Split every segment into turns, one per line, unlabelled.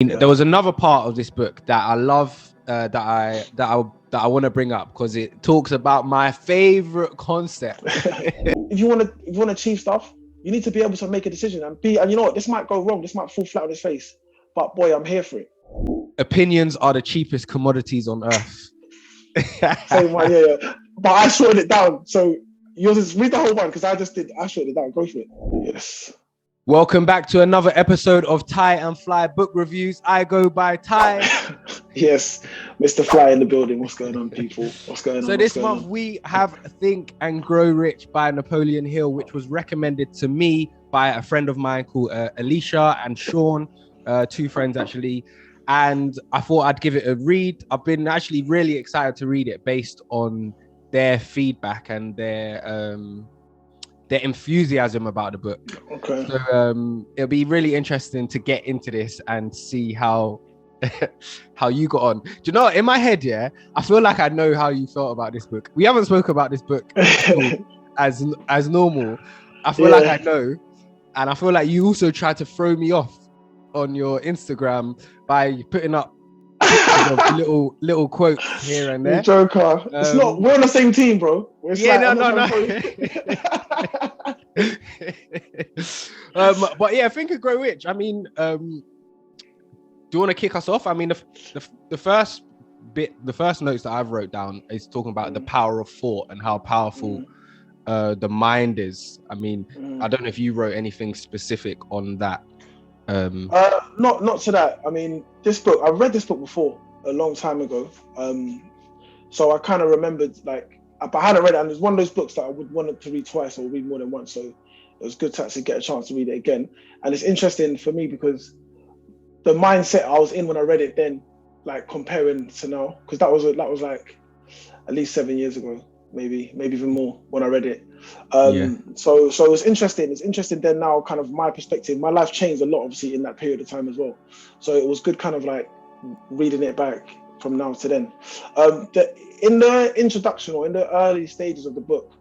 There was another part of this book that I love, that I want to bring up because it talks about my favorite concept.
If you want to achieve stuff, you need to be able to make a decision and you know what, this might go wrong, this might fall flat on its face, but boy, I'm here for it.
Opinions are the cheapest commodities on earth.
Same one, yeah. But I shorted it down. So yours is, read the whole one because I shorted it down. Go for it. Yes.
Welcome back to another episode of Ty and Fly Book Reviews. I go by Ty.
Yes, Mr. Fly in the building. What's going on, people? What's going on?
So this month we have Think and Grow Rich by Napoleon Hill, which was recommended to me by a friend of mine called Alicia and Sean, two friends actually. And I thought I'd give it a read. I've been actually really excited to read it based on their feedback and their enthusiasm about the book.
Okay.
So it'll be really interesting to get into this and see how you got on. Do you know what? In my head, yeah, I feel like I know how you felt about this book. We haven't spoken about this book as normal. I feel like I know, and I feel like you also tried to throw me off on your Instagram by putting up little quotes here and there.
You joker. It's not. We're on the same team, bro.
But yeah, Think and Grow Rich. I mean, do you want to kick us off? I mean, the first notes that I've wrote down is talking about the power of thought and how powerful the mind is. I mean, I don't know if you wrote anything specific on that.
Not to that. I mean, this book, I've read this book before a long time ago. So I kind of remembered, like, but I hadn't read it, and it's one of those books that I would want to read twice or read more than once. So it was good to actually get a chance to read it again. And it's interesting for me because the mindset I was in when I read it then, like comparing to now, because that was like at least 7 years ago, maybe even more when I read it. So it's interesting. It's interesting then now, kind of my perspective. My life changed a lot, obviously, in that period of time as well. So it was good, kind of like reading it back from now to then. In the introduction or in the early stages of the book,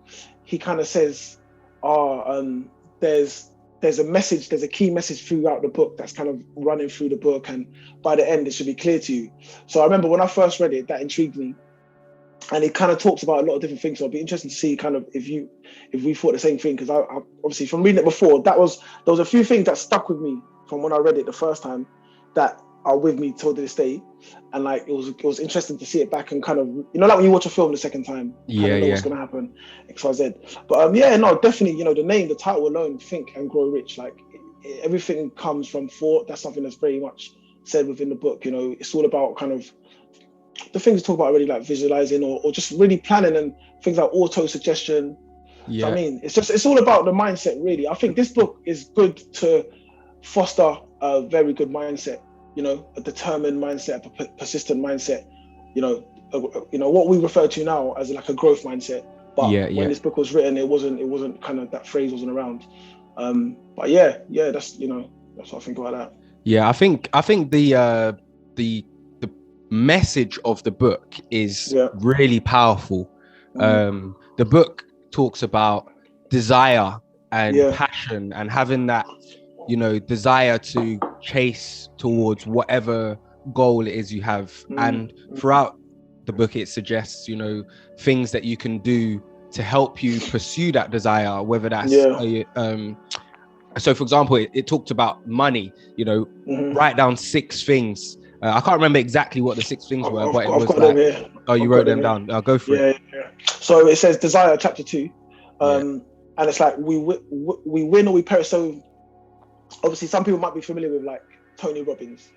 he kind of says, there's a message, there's a key message throughout the book that's kind of running through the book, and by the end it should be clear to you. So I remember when I first read it, that intrigued me. And it kind of talks about a lot of different things. So I'll be interested to see kind of if we thought the same thing, because I obviously from reading it before, there was a few things that stuck with me from when I read it the first time that are with me till this day. And like it was interesting to see it back and kind of, you know, like when you watch a film the second time, kind of know what's gonna happen, XYZ. But definitely, you know, the title alone, Think and Grow Rich, like everything comes from thought. That's something that's very much said within the book. You know, it's all about kind of the things we talk about, really, like visualizing or just really planning, and things like auto-suggestion. Yeah. So, I mean, it's all about the mindset, really. I think this book is good to foster a very good mindset, you know, a determined mindset, a persistent mindset, you know, what we refer to now as like a growth mindset. But when this book was written, it wasn't kind of, that phrase wasn't around. But that's what I think about that.
Yeah, I think the message of the book is really powerful. The book talks about desire and passion and having that, you know, desire to chase towards whatever goal it is you have. And throughout the book, it suggests, you know, things that you can do to help you pursue that desire, whether that's so for example, it talked about money, you know, write down 6 things. I can't remember exactly what the 6 things were, but it was like, you wrote them down. I'll go for it.
Yeah. So it says Desire, chapter 2. And it's like, we win or we perish. So obviously some people might be familiar with like Tony Robbins.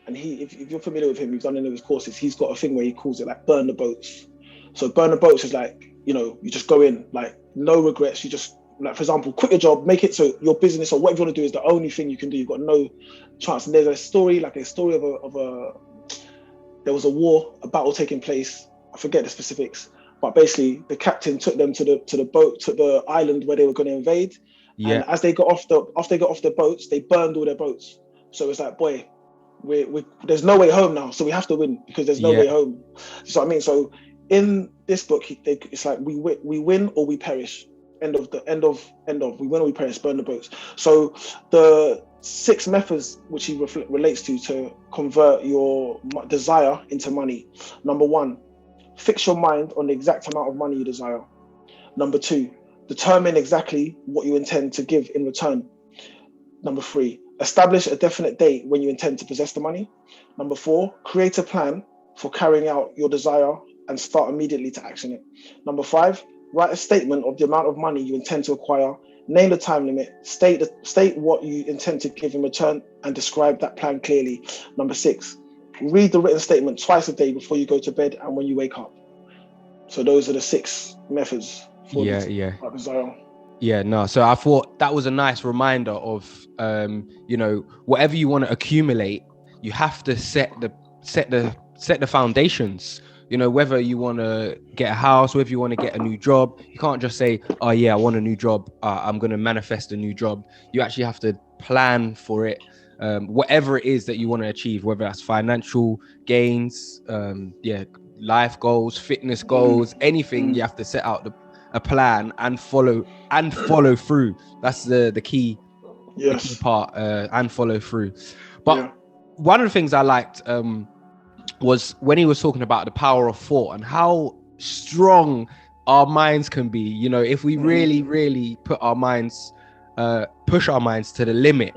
And if you're familiar with him, you've done any of his courses, he's got a thing where he calls it like burn the boats. So burn the boats is like, you know, you just go in, like no regrets. You just, like, for example, quit your job, make it so your business or whatever you want to do is the only thing you can do. You've got no chance. And there's a story of there was a war, a battle taking place. I forget the specifics, but basically the captain took them to the island where they were going to invade. Yeah. And as they got off the boats, they burned all their boats. So it's like, boy, there's no way home now. So we have to win because there's no way home. So I mean, so in this book, it's like we win or we perish. End of. We win or we perish. Burn the boats. So the 6 methods which he relates to convert your desire into money. Number 1, fix your mind on the exact amount of money you desire. Number 2, determine exactly what you intend to give in return. Number 3, establish a definite date when you intend to possess the money. Number 4, create a plan for carrying out your desire and start immediately to action it. Number 5, write a statement of the amount of money you intend to acquire. Name the time limit, state what you intend to give in return, and describe that plan clearly. Number 6, read the written statement twice a day before you go to bed and when you wake up. So those are the 6 methods for desire.
Yeah, no. So I thought that was a nice reminder of, whatever you want to accumulate, you have to set the foundations. Whether you want to get a house, whether you want to get a new job, you can't just say, oh yeah, I want a new job. I'm going to manifest a new job. You actually have to plan for it. Whatever it is that you want to achieve, whether that's financial gains, life goals, fitness goals, anything, you have to set out a plan and follow through. That's the key, the key part, and follow through. But one of the things I liked, was when he was talking about the power of thought and how strong our minds can be, if we really, really push our minds to the limit.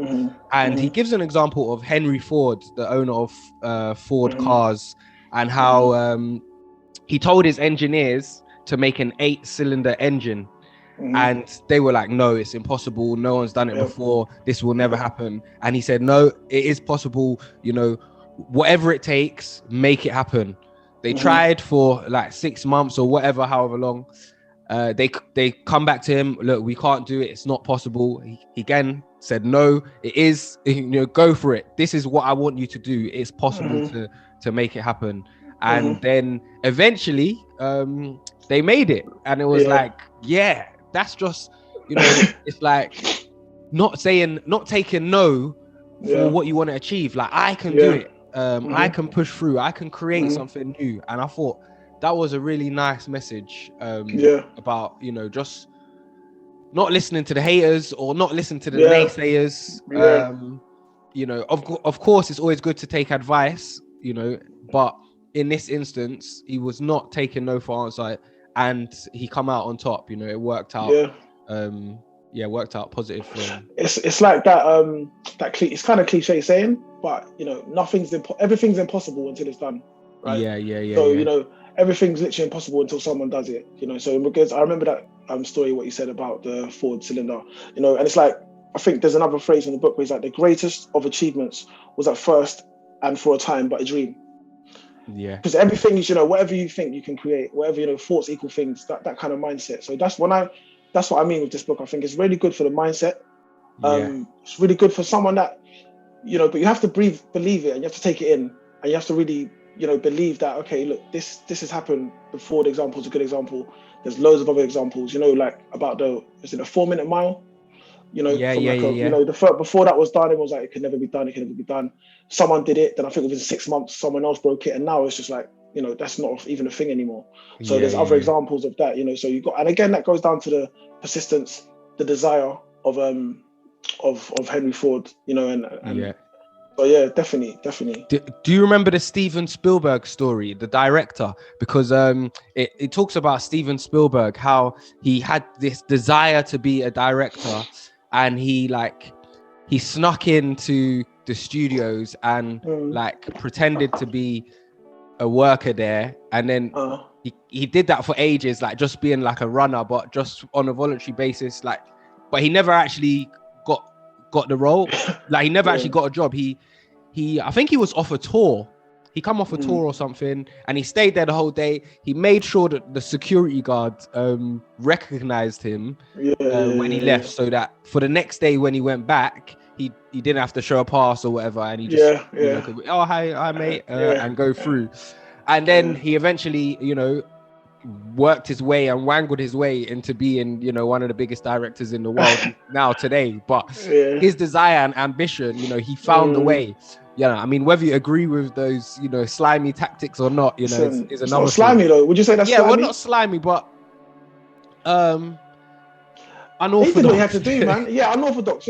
And he gives an example of Henry Ford, the owner of Ford cars, and how he told his engineers to make an 8-cylinder engine. And they were like, no, it's impossible. No one's done it before. This will never happen. And he said, no, it is possible. Whatever it takes, make it happen. They tried for like 6 months or whatever, however long. They come back to him, look, we can't do it. It's not possible. He again said, no, it is, go for it. This is what I want you to do. It's possible to make it happen. And then eventually they made it. And it was like, that's just, it's like not taking no for what you want to achieve. Like, I can do it. I can push through. I can create something new. And I thought that was a really nice message about, just not listening to the haters or not listening to the naysayers. Of course, it's always good to take advice, but in this instance, he was not taking no for answer, and he come out on top. It worked out. Worked out positive for him.
It's like that. It's kind of cliche saying, but everything's impossible until it's done, right? So everything's literally impossible until someone does it. So because I remember that story, what you said about the Ford cylinder. And it's like, I think there's another phrase in the book where it's like, the greatest of achievements was at first and for a time but a dream. Yeah. Because everything is, whatever you think you can create, whatever, thoughts equal things. That kind of mindset. So that's what I mean with this book. I think it's really good for the mindset. It's really good for someone that, but you have to believe it, and you have to take it in, and you have to really, believe that, okay, look, this has happened before. The example is a good example. There's loads of other examples, like about the 4-minute mile, before that was done, it was like, it could never be done. Someone did it, then I think within 6 months, someone else broke it. And now it's just like, that's not even a thing anymore. So there's other examples of that, so you got, and again, that goes down to the persistence, the desire of Henry Ford, So yeah, definitely.
Do you remember the Steven Spielberg story, the director? Because it talks about Steven Spielberg, how he had this desire to be a director, and he snuck into the studios and pretended to be a worker there, and then he did that for ages, just being like a runner, but just on a voluntary basis, but he never actually got the role. He never actually got a job. He I think he was off a tour. He come off a tour or something, and he stayed there the whole day. He made sure that the security guard recognized him when he left, so that for the next day when he went back, he didn't have to show a pass or whatever, and he just could, oh hi mate, and go through. And then he eventually, worked his way and wangled his way into being, one of the biggest directors in the world now today. But his desire and ambition, he found a way. I mean, whether you agree with those, slimy tactics or not, is another
not slimy though. Would you say that's slimy?
Well, not slimy, but unorthodox.
He did what he had to do, man. Unorthodox,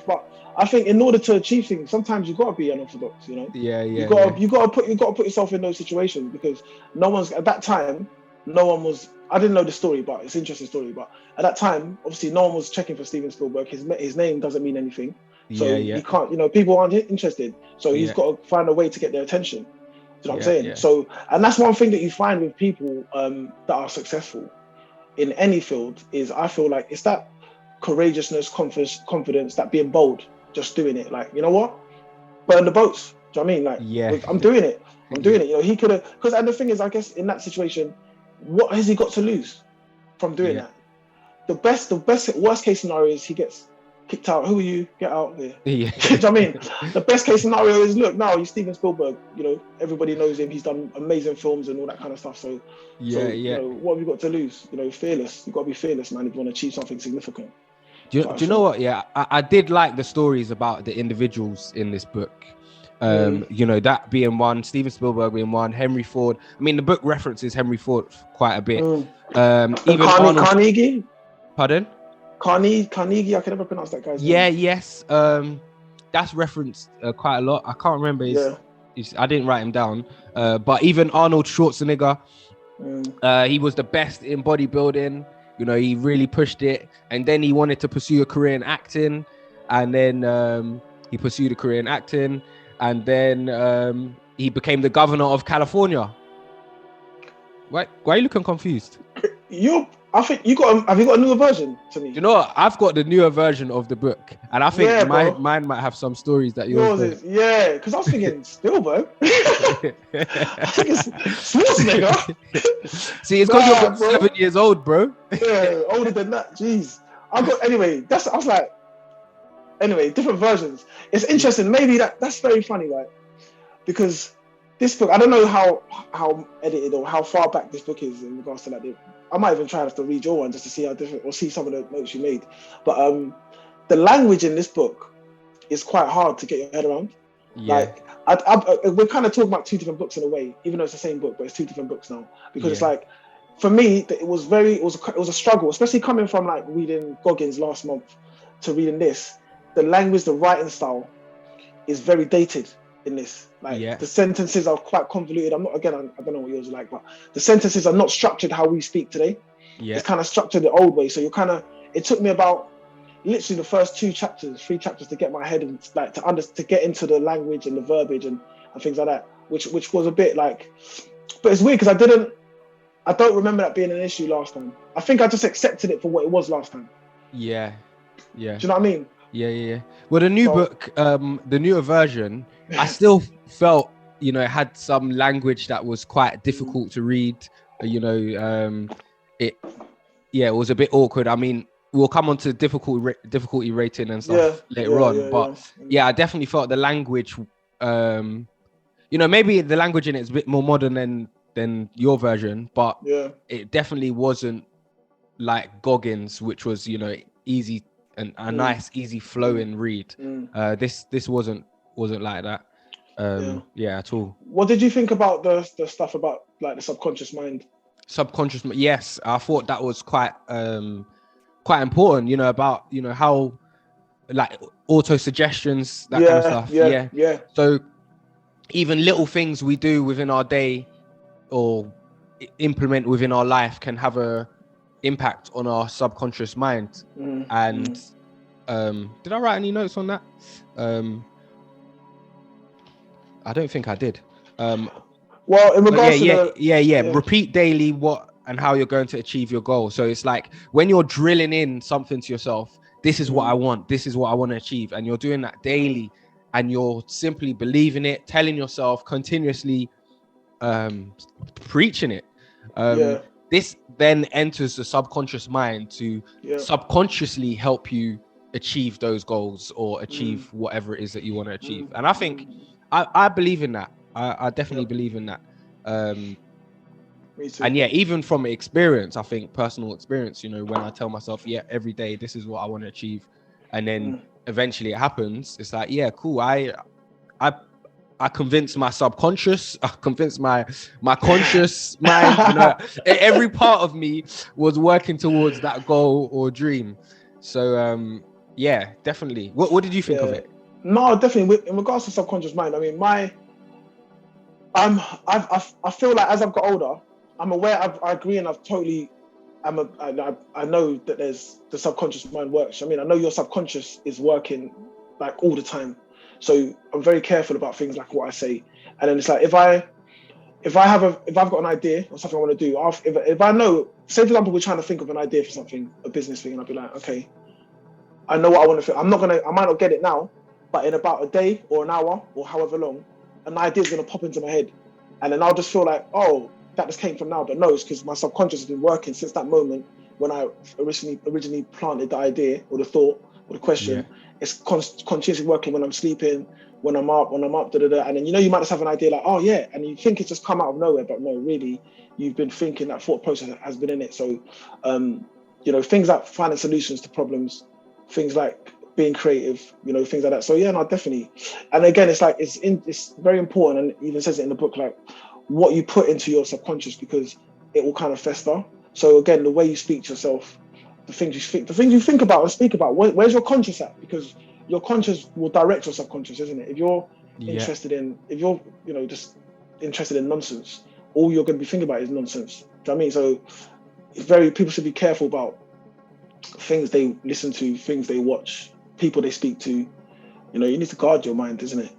but I think in order to achieve things, sometimes you got to be unorthodox. You know.
Yeah.
You got to put yourself in those situations, because no one's at that time. No one was. I didn't know the story, but it's an interesting story. But at that time, obviously, no one was checking for Steven Spielberg. His name doesn't mean anything, so he can't. You know, people aren't interested. So he's got to find a way to get their attention. You know what I'm saying?
Yeah.
So, and that's one thing that you find with people that are successful in any field is, I feel like, it's that courageousness, confidence, that being bold, just doing it. Like, you know what? Burn the boats. Do you know what I mean? Like, I'm doing it. I'm doing it. You know, he could have, because, and the thing is, I guess in that situation, what has he got to lose from doing that? The worst case scenario is he gets kicked out. Who are you? Get out there. Do you know what I mean? The best case scenario is, look, now he's Steven Spielberg. You know, everybody knows him. He's done amazing films and all that kind of stuff. So, you know, what have you got to lose? You know, fearless. You've got to be fearless, man, if you want to achieve something significant.
Do you know what? Yeah, I did like the stories about the individuals in this book. You know, that being one, Steven Spielberg being one, Henry Ford. I mean, the book references Henry Ford quite a bit. Even
Carnegie.
Pardon?
Carnegie. I can never pronounce that guy's name.
Yes. That's referenced quite a lot. I can't remember I didn't write him down. But even Arnold Schwarzenegger, he was the best in bodybuilding. You know, he really pushed it, and then he wanted to pursue a career in acting, and then he pursued a career in acting, and then he became the governor of California. Why are you looking confused?
I think have you got a newer version to me?
You know what? I've got the newer version of the book, and I think mine might have some stories that yours
is. Yeah, because I was thinking Spielberg. I think it's Schwarzenegger.
See, it's because you're about 7 years old, bro.
Yeah, older than that. Jeez. Anyway, different versions. It's interesting. Maybe that's very funny, right? Because this book, I don't know how edited or how far back this book is in regards to that. I might even try to read your one just to see how different, or see some of the notes you made. But the language in this book is quite hard to get your head around.
Yeah.
Like, we're kind of talking about two different books in a way, even though it's the same book, but it's two different books now. Because it's like, for me, it was a struggle, especially coming from like reading Goggins last month to reading this. The language, the writing style is very dated in this. Like the sentences are quite convoluted. I don't know what yours are like, but the sentences are not structured how we speak today. It's kind of structured the old way. So it took me about literally the first 3 chapters to get my head and like to get into the language and the verbiage and things like that, which was a bit like, but it's weird because I don't remember that being an issue last time. I think I just accepted it for what it was last time.
Yeah.
Do you know what I mean?
Yeah. Well, the new book, the newer version, I still felt, you know, it had some language that was quite difficult to read. You know, it was a bit awkward. I mean, we'll come on to difficulty rating and stuff later on. But I definitely felt the language, you know, maybe the language in it is a bit more modern than your version, but it definitely wasn't like Goggins, which was, you know, easy and a nice, easy flowing read. This wasn't like that. At all.
What did you think about the stuff about like the subconscious mind?
Yes, I thought that was quite important, you know, about, you know, how like auto suggestions, that kind of stuff. Yeah. So even little things we do within our day or implement within our life can have a impact on our subconscious mind. And did I write any notes on that? I don't think I did.
Well, in regards to
repeat daily what and how you're going to achieve your goal. So it's like when you're drilling in something to yourself, this is what I want, this is what I want to achieve, and you're doing that daily, and you're simply believing it, telling yourself continuously, preaching it. This then enters the subconscious mind to subconsciously help you achieve those goals or achieve whatever it is that you want to achieve. And I think I believe in that. I definitely believe in that.
Me too.
And even from experience, I think personal experience, you know, when I tell myself, every day, this is what I want to achieve. And then eventually it happens. It's like, cool. I convinced my subconscious, I convinced my conscious mind, you know, every part of me was working towards that goal or dream. So, Yeah, definitely. What did you think of it?
No, definitely. In regards to subconscious mind, I mean, I feel like as I've got older, I'm aware. I agree, and I know that there's the subconscious mind works. I mean, I know your subconscious is working like all the time, so I'm very careful about things like what I say. And then it's like if I've got an idea or something I want to do, if I know, say for example, we're trying to think of an idea for something, a business thing, and I'll be like, okay, I know what I want to. I might not get it now, but in about a day or an hour or however long, an idea is going to pop into my head, and then I'll just feel like, oh, that just came from now. But no, it's because my subconscious has been working since that moment when I originally planted the idea or the thought or the question.
Yeah.
It's consciously working when I'm sleeping, when I'm up, and then you might just have an idea like, oh yeah, and you think it's just come out of nowhere, but no, really, you've been thinking, that thought process has been in it. So, things like finding solutions to problems, things like being creative, things like that. So yeah, no, definitely. And again, it's like it's very important, and it even says it in the book, like what you put into your subconscious, because it will kind of fester. So again, the way you speak to yourself, the things you think about and speak about, where's your conscious at? Because your conscious will direct your subconscious, isn't it? If you're just interested in nonsense, all you're going to be thinking about is nonsense. Do you know what I mean? So people should be careful about things they listen to, things they watch, people they speak to. You need to guard your mind, isn't it?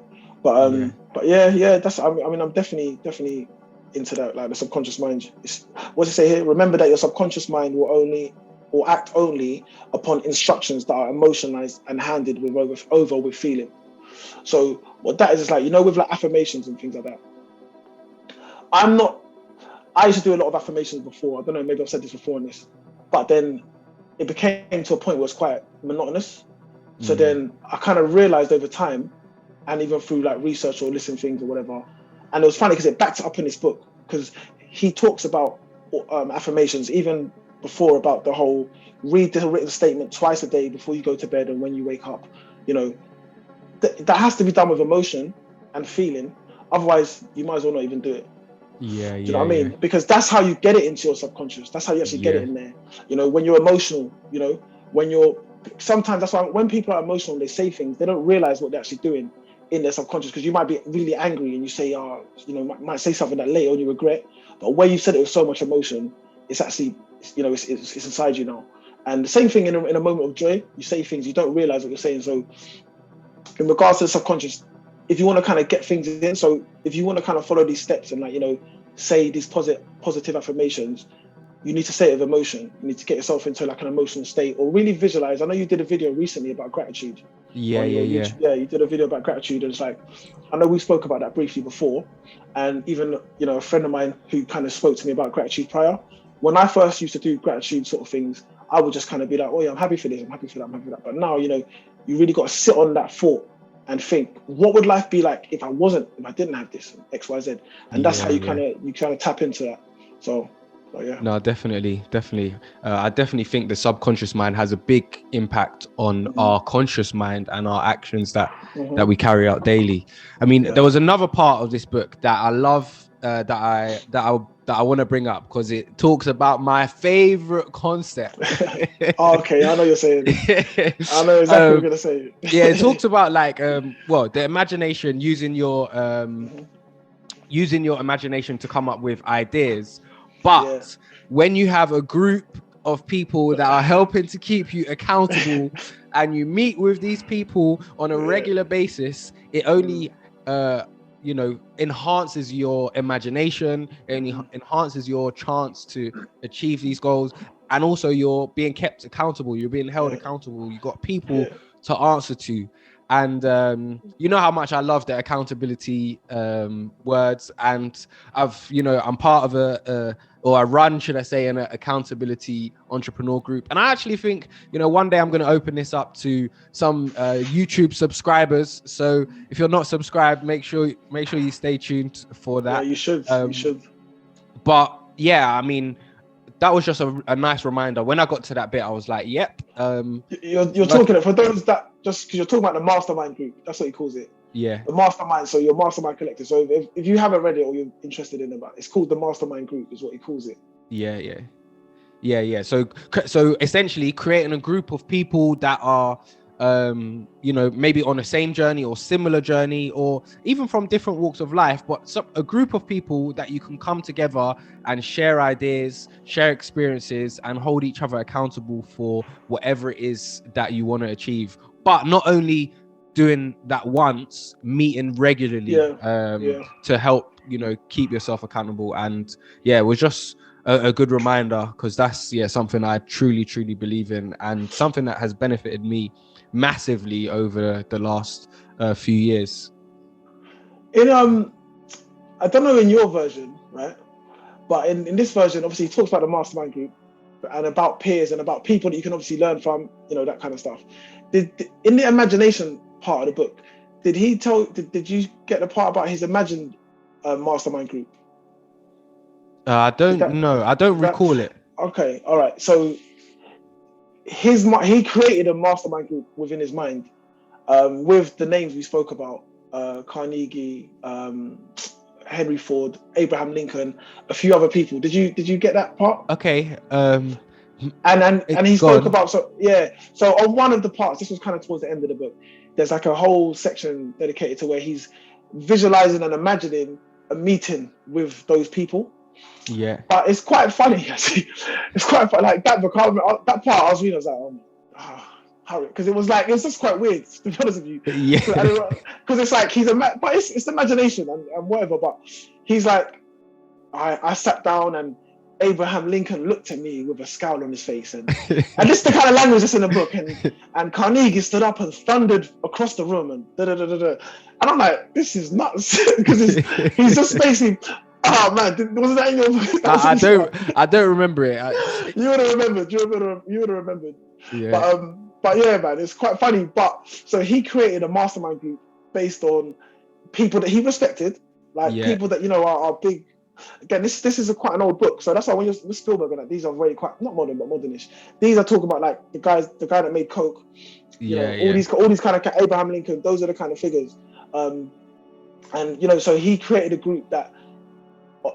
But yeah, that's. I mean, I'm definitely into that. Like the subconscious mind. What's it say here? Remember that your subconscious mind will act only upon instructions that are emotionalized and handed over with feeling. So what that is like, with like affirmations and things like that. I used to do a lot of affirmations before. I don't know, maybe I've said this before in this, but then it became to a point where it's quite monotonous. So then I kind of realized over time, and even through like research or listening things or whatever, and it was funny because it backs it up in this book, because he talks about affirmations even before, about the whole read the written statement twice a day before you go to bed and when you wake up. That has to be done with emotion and feeling, otherwise you might as well not even do it. Do you know what I mean?
Yeah.
Because that's how you get it into your subconscious. That's how you actually get it in there. When you're emotional, sometimes that's why when people are emotional, they say things, they don't realize what they're actually doing in their subconscious, because you might be really angry and you say, might say something that later on you regret, but where you said it with so much emotion, it's actually, it's inside you now. And the same thing in a moment of joy, you say things, you don't realize what you're saying. So in regards to the subconscious, if you want to kind of get things in, so if you want to kind of follow these steps and say these positive affirmations, you need to say it with emotion. You need to get yourself into like an emotional state, or really visualize. I know you did a video recently about gratitude.
Yeah.
Yeah, you did a video about gratitude, and it's like, I know we spoke about that briefly before, and even a friend of mine who kind of spoke to me about gratitude prior. When I first used to do gratitude sort of things, I would just kind of be like, oh yeah, I'm happy for this, I'm happy for that, I'm happy for that. But now, you really got to sit on that thought and think, what would life be like if I didn't have this X, Y, Z, and that's how you kind of tap into that. So. Yeah.
No, definitely. I definitely think the subconscious mind has a big impact on our conscious mind and our actions that we carry out daily. I mean, there was another part of this book that I love, that I want to bring up, because it talks about my favorite concept.
Okay, I know you're saying. I know exactly what you're gonna say.
Yeah, it talks about like the imagination, using your imagination to come up with ideas. But when you have a group of people that are helping to keep you accountable and you meet with these people on a regular basis, it only enhances your imagination, and enhances your chance to achieve these goals. And also you're being kept accountable, you're being held accountable, you got people to answer to. And you know how much I love the accountability words, and I'm part of I run, should I say, an accountability entrepreneur group. And I actually think, one day I'm going to open this up to some YouTube subscribers. So if you're not subscribed, make sure you stay tuned for that.
Yeah, you should.
But yeah, I mean, that was just a nice reminder. When I got to that bit, I was like, yep.
You're talking, for those that, just because you're talking about the Mastermind group, that's what he calls it.
Yeah.
The Mastermind. So your Mastermind collective. So if you haven't read it or you're interested in it, it's called the Mastermind group, is what he calls it.
Yeah. So essentially creating a group of people that are you know, maybe on the same journey or similar journey, or even from different walks of life, but a group of people that you can come together and share ideas, share experiences, and hold each other accountable for whatever it is that you want to achieve. But not only doing that once, meeting regularly, to help, you know, keep yourself accountable. And yeah, it was just a good reminder, because that's something I truly believe in, and something that has benefited me massively over the last few years.
In I don't know in your version, right? But in this version, obviously, he talks about the mastermind group and about peers and about people that you can obviously learn from, you know, that kind of stuff. In the imagination part of the book, did you get the part about his imagined mastermind group?
I don't know. I don't recall it.
Okay, all right. So he created a mastermind group within his mind, with the names we spoke about, Carnegie, Henry Ford, Abraham Lincoln, a few other people. Did you get that part?
Okay.
And he spoke about, so on one of the parts, this was kind of towards the end of the book, there's like a whole section dedicated to where he's visualizing and imagining a meeting with those people.
Yeah.
But it's quite funny, actually. It's quite funny. Like that book, that part I was reading, I was like, hurry, because it was just quite weird, to be honest with you.
Yeah.
Because it's like but it's imagination and whatever. But he's like, I sat down and Abraham Lincoln looked at me with a scowl on his face, and this is the kind of language that's in the book. And Carnegie stood up and thundered across the room, and and I'm like, this is nuts, because he's just basically. Oh man, wasn't that in your book?
I don't remember it.
You would have remembered. You would have remembered.
Yeah.
But yeah, man, it's quite funny. But so he created a mastermind group based on people that he respected, like people that, you know, are big. Again, this is quite an old book, so that's why when you're with Spielberg and these are very quite not modern but modernish. These are talking about like the guy that made Coke. All these kind of Abraham Lincoln. Those are the kind of figures. And you know, so he created a group that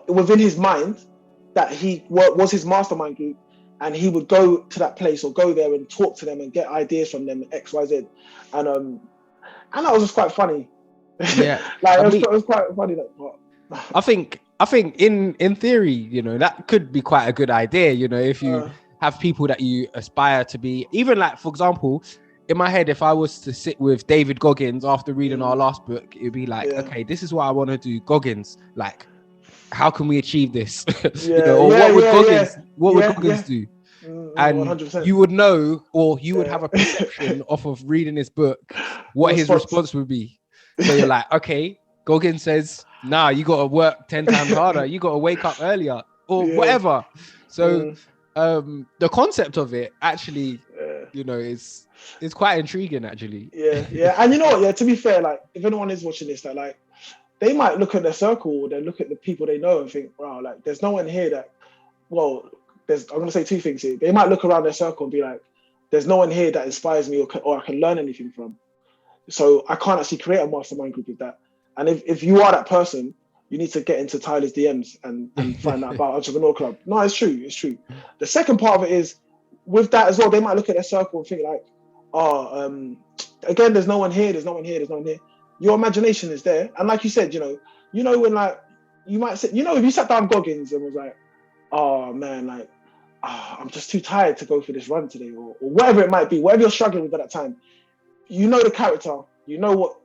within his mind that he was his mastermind group, and he would go to that place or go there and talk to them and get ideas from them, X, Y, Z, and that was just quite funny.
Yeah,
it was quite funny.
I think in theory, you know, that could be quite a good idea. You know, if you have people that you aspire to be, even like, for example, in my head, if I was to sit with David Goggins after reading our last book, it'd be like, okay, this is what I want to do. Goggins, like, how can we achieve this? What would Goggins do? And 100%. You would know, or you would have a perception off of reading this book, what his response would be. So you're like, okay, Goggins says, nah, you got to work 10 times harder. You got to wake up earlier or whatever. So the concept of it actually, you know, is quite intriguing actually.
Yeah. And you know what? Yeah, to be fair, like if anyone is watching this, that like they might look at their circle or they look at the people they know and think, wow, like there's no one here that, well, I'm going to say two things here. They might look around their circle and be like, there's no one here that inspires me or I can learn anything from. So I can't actually create a mastermind group with that. And if you are that person, you need to get into Tyler's DMs and find out about Entrepreneur Club. No, it's true. The second part of it is, with that as well, they might look at their circle and think like, again, there's no one here. Your imagination is there. And like you said, you know, when like, you might say, you know, if you sat down Goggins and was like, oh man, like, I'm just too tired to go for this run today, or whatever it might be, whatever you're struggling with at that time, you know the character, you know what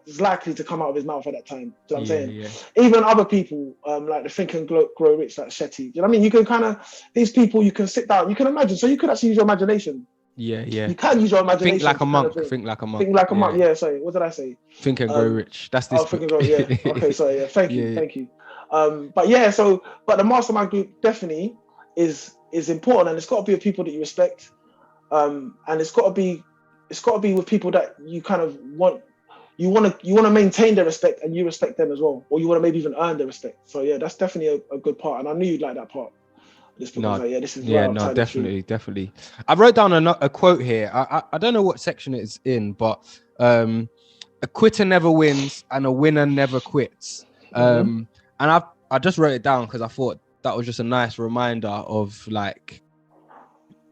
is likely to come out of his mouth at that time. Do you know what I'm saying? Yeah. Even other people, like the Think and Grow Rich, like Shetty. Do you know what I mean? You can kind of, these people, you can sit down, you can imagine. So you could actually use your imagination.
Yeah.
You can use your imagination.
Think like a monk.
Think like a monk. Yeah. Sorry, what did I say?
Think and Grow Rich. That's this.
Think and Grow. Yeah. Okay. Sorry. Yeah. Thank you. But the mastermind group definitely is important, and it's got to be with people that you respect, and it's got to be with people that you kind of want to maintain their respect, and you respect them as well, or you want to maybe even earn their respect. So yeah, that's definitely a good part, and I knew you'd like that part.
Definitely. I wrote down a quote here. I don't know what section it's in, but a quitter never wins and a winner never quits. And I just wrote it down because I thought that was just a nice reminder of, like,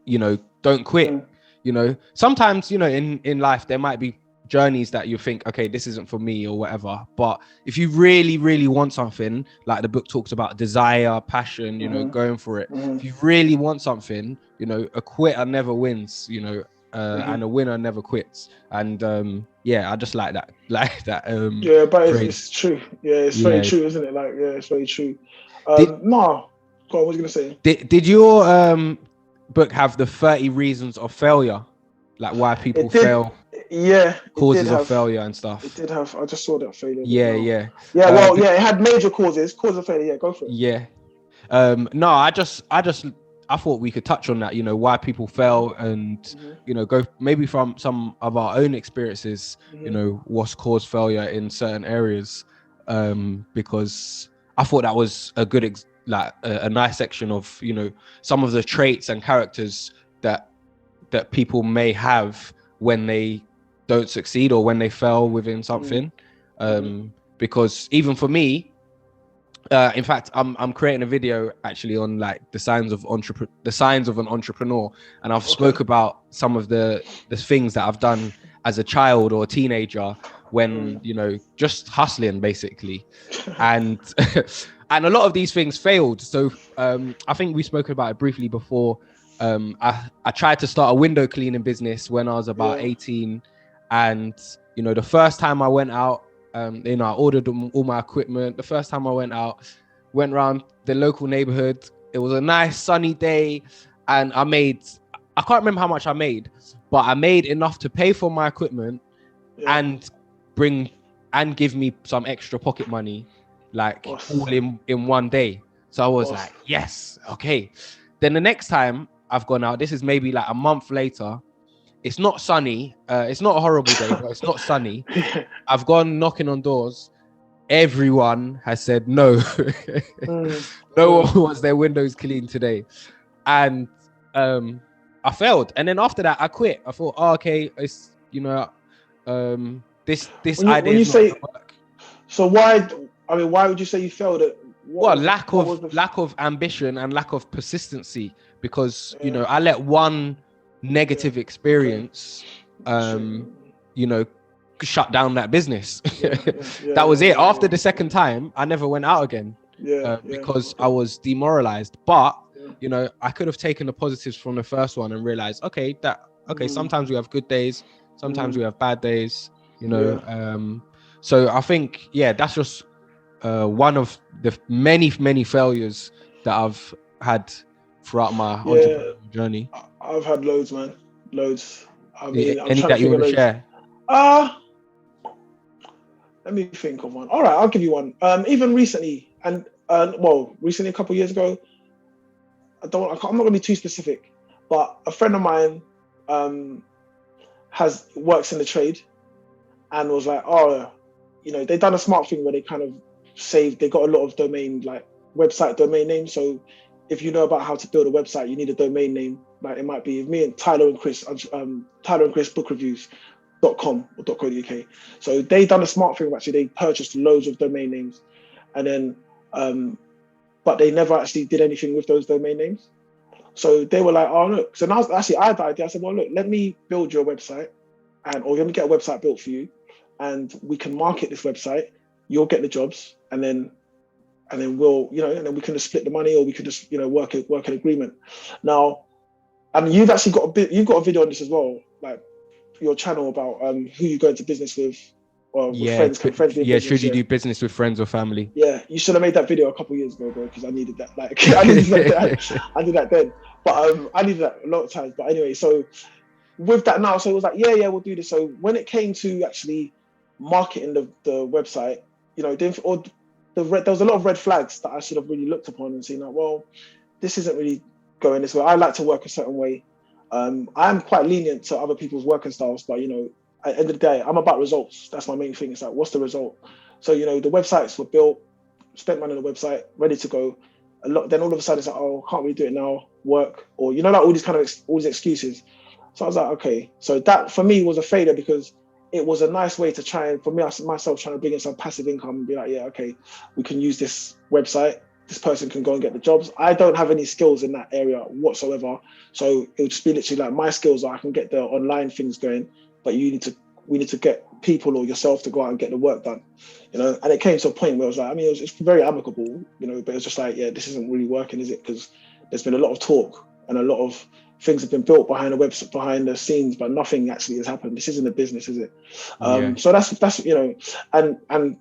you know, don't quit. you know, sometimes, you know, in life there might be journeys that you think, okay, this isn't for me or whatever. But if you really, really want something, like the book talks about desire, passion, you know, going for it. If you really want something, you know, a quitter never wins, you know, and a winner never quits. And yeah, I just like that,
yeah, but
phrase.
it's true. Yeah, it's very true, isn't it? Like, yeah, it's very true. No, go on, what was you gonna say?
Did your book have the 30 reasons of failure, like why people
It did.
fail,
Yeah, it did
causes of
have.
failure and
It
stuff?
did have. I just saw that failure bit
Yeah,
now.
yeah.
Yeah, well, yeah, it had major causes of failure. Yeah, go for it.
Yeah. No, I thought we could touch on that, you know, why people fail, and you know, go maybe from some of our own experiences, you know, what's caused failure in certain areas, because I thought that was a good a nice section of, you know, some of the traits and characters that people may have when they don't succeed or when they fail within something. Because even for me, in fact, I'm creating a video actually on like the signs of an entrepreneur, and I've spoke about some of the things that I've done as a child or a teenager when, you know, just hustling basically, and and a lot of these things failed. So I think we spoke about it briefly before. I tried to start a window cleaning business when I was about 18, and you know, the first time I went out, you know, I ordered all my equipment. The first time I went out, went around the local neighborhood. It was a nice sunny day, and I can't remember how much I made, but I made enough to pay for my equipment and give me some extra pocket money, like all in one day. So I was like, yes, okay. Then the next time I've gone out, this is maybe like a month later. It's not sunny. It's not a horrible day, but it's not sunny. I've gone knocking on doors. Everyone has said no. No one wants their windows clean today. And I failed. And then after that, I quit. I thought, oh, okay, it's, you know, this idea is not going to work.
So why would you say you failed at?
Lack of ambition and lack of persistency, because you know, I let one negative experience you know, shut down that business. That was it. After the second time, I never went out again because I was demoralized. But you know, I could have taken the positives from the first one and realized, okay, sometimes we have good days, sometimes we have bad days, you know. So I think, that's just one of the many failures that I've had throughout my entrepreneurial journey.
I've had loads, man. Loads. I mean, I'm
any
trying
that
to
you want to
loads.
share?
Let me think of one. All right, I'll give you one. Even recently, and recently a couple of years ago. I'm not going to be too specific, but a friend of mine works in the trade, and was like, oh, you know, they've done a smart thing where they kind of they got a lot of website domain names. So if you know about how to build a website, you need a domain name. Like it might be me and Tyler and Chris bookreviews.com or .co.uk. So they done a smart thing. Actually, they purchased loads of domain names, and then but they never actually did anything with those domain names. So they were like, oh look. So now I had the idea. I said, well look, let me build your website, or let me get a website built for you, and we can market this website. You'll get the jobs, and then we'll, you know, and then we can just split the money, or we could just, you know, work an agreement. Now, and you've actually got a video on this as well, like your channel about who you go into business with, or with friends. Can friends be business?
Should you do business with friends or family?
Yeah, you should have made that video a couple of years ago, bro, because I needed that. Like, I needed that then. But I needed that a lot of times. But anyway, so with that now, so it was like, yeah, we'll do this. So when it came to actually marketing the website, you know, there was a lot of red flags that I should have really looked upon and seen like, well, this isn't really going this way. I like to work a certain way. I'm quite lenient to other people's working styles, but you know, at the end of the day, I'm about results. That's my main thing. It's like, what's the result? So, you know, the websites were built, spent money on the website, ready to go. Then all of a sudden it's like, oh, can't really do it now, work, or, you know, like all these excuses. So I was like, okay. So that for me was a failure, because it was a nice way to try and, for me, myself, trying to bring in some passive income and be like, yeah, okay, we can use this website this person can go and get the jobs. I don't have any skills in that area whatsoever. So it would just be literally like my skills are I can get the online things going, but we need to get people or yourself to go out and get the work done, you know. And it came to a point where I was like, I mean, it's very amicable, you know, but it's just like, yeah, this isn't really working, is it? Because there's been a lot of talk and a lot of things have been built behind the website, behind the scenes, but nothing actually has happened. This isn't a business, is it? So that's you know, and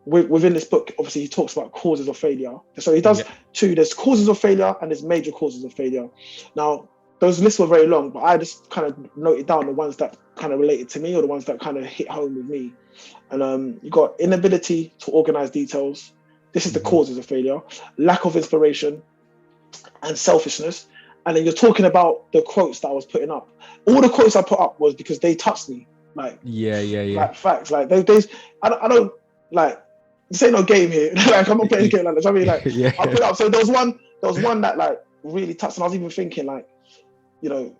within this book, obviously he talks about causes of failure. So he does two. There's causes of failure and there's major causes of failure. Now those lists were very long, but I just kind of noted down the ones that kind of related to me or the ones that kind of hit home with me. And you got inability to organize details. This is the causes of failure. Lack of inspiration and selfishness. And then you're talking about the quotes that I was putting up. All the quotes I put up was because they touched me. Like like facts. Like I don't like, this ain't no game here. Like I'm not playing a game like that. I mean, like I put up. So there was one that like really touched, and I was even thinking like, you know,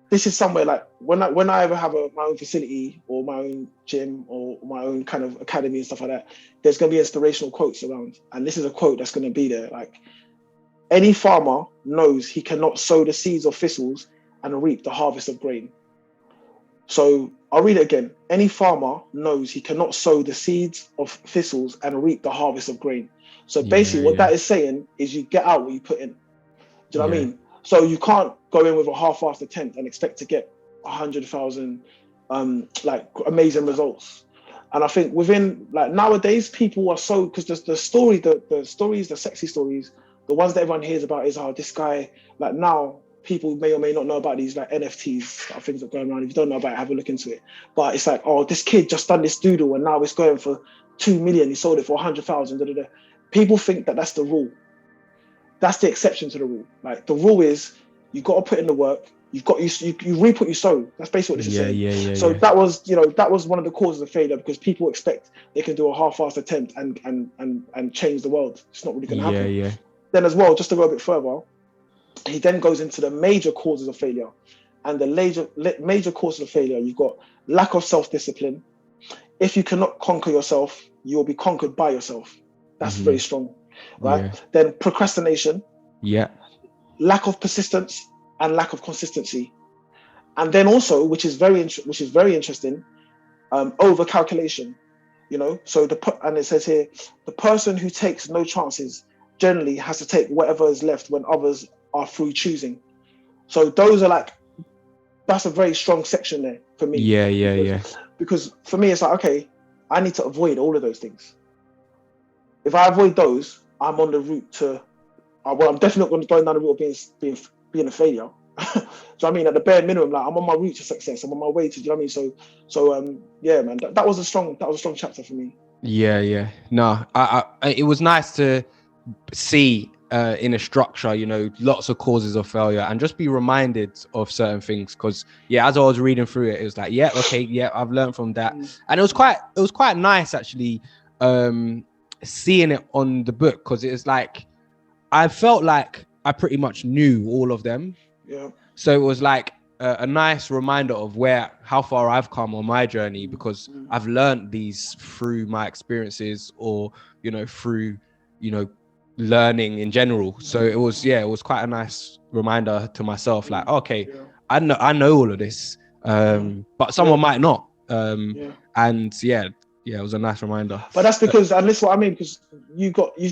this is somewhere like when I ever have my own facility or my own gym or my own kind of academy and stuff like that, there's going to be inspirational quotes around. And this is a quote that's going to be there. Like, any farmer knows he cannot sow the seeds of thistles and reap the harvest of grain. So I'll read it again. Any farmer knows he cannot sow the seeds of thistles and reap the harvest of grain. So basically what that is saying is you get out what you put in. Do you know what I mean? So you can't go in with a half-assed attempt and expect to get 100,000 like amazing results. And I think within like nowadays, people are so, because the stories, the sexy stories, the ones that everyone hears about is, oh, this guy, like now people may or may not know about these like NFTs, things that are going around. If you don't know about it, have a look into it. But it's like, oh, this kid just done this doodle and now it's going for 2 million. He sold it for 100,000. People think that that's the rule. That's the exception to the rule. Like the rule is you got to put in the work. You reap what you sow. That's basically what this is saying. So that was one of the causes of failure, because people expect they can do a half-assed attempt and change the world. It's not really going to happen. Then as well, just to go a bit further, he then goes into the major causes of failure. And the major causes of failure, you've got lack of self-discipline. If you cannot conquer yourself, you will be conquered by yourself. That's very strong, right? Then procrastination. Lack of persistence and lack of consistency. And then also, which is very interesting, over calculation. You know, so and it says here, the person who takes no chances generally has to take whatever is left when others are through choosing. So those are like, that's a very strong section there for me. Because for me, it's like, okay, I need to avoid all of those things. If I avoid those, I'm on the route to, well, I'm definitely not going to go down the route of being a failure. So I mean, at the bare minimum, like I'm on my route to success. I'm on my way to, do you know what I mean? So yeah, man, that was a strong chapter for me.
No, it was nice to see in a structure, you know, lots of causes of failure, and just be reminded of certain things. Because as I was reading through it, it was like, I've learned from that. And it was quite nice actually seeing it on the book, because it was like I felt like I pretty much knew all of them. So it was like a nice reminder of how far I've come on my journey, because I've learned these through my experiences, or through learning in general. So it was quite a nice reminder to myself, like, okay, I know all of this, but someone might not, and it was a nice reminder.
But that's because, and this is what I mean, because you've got your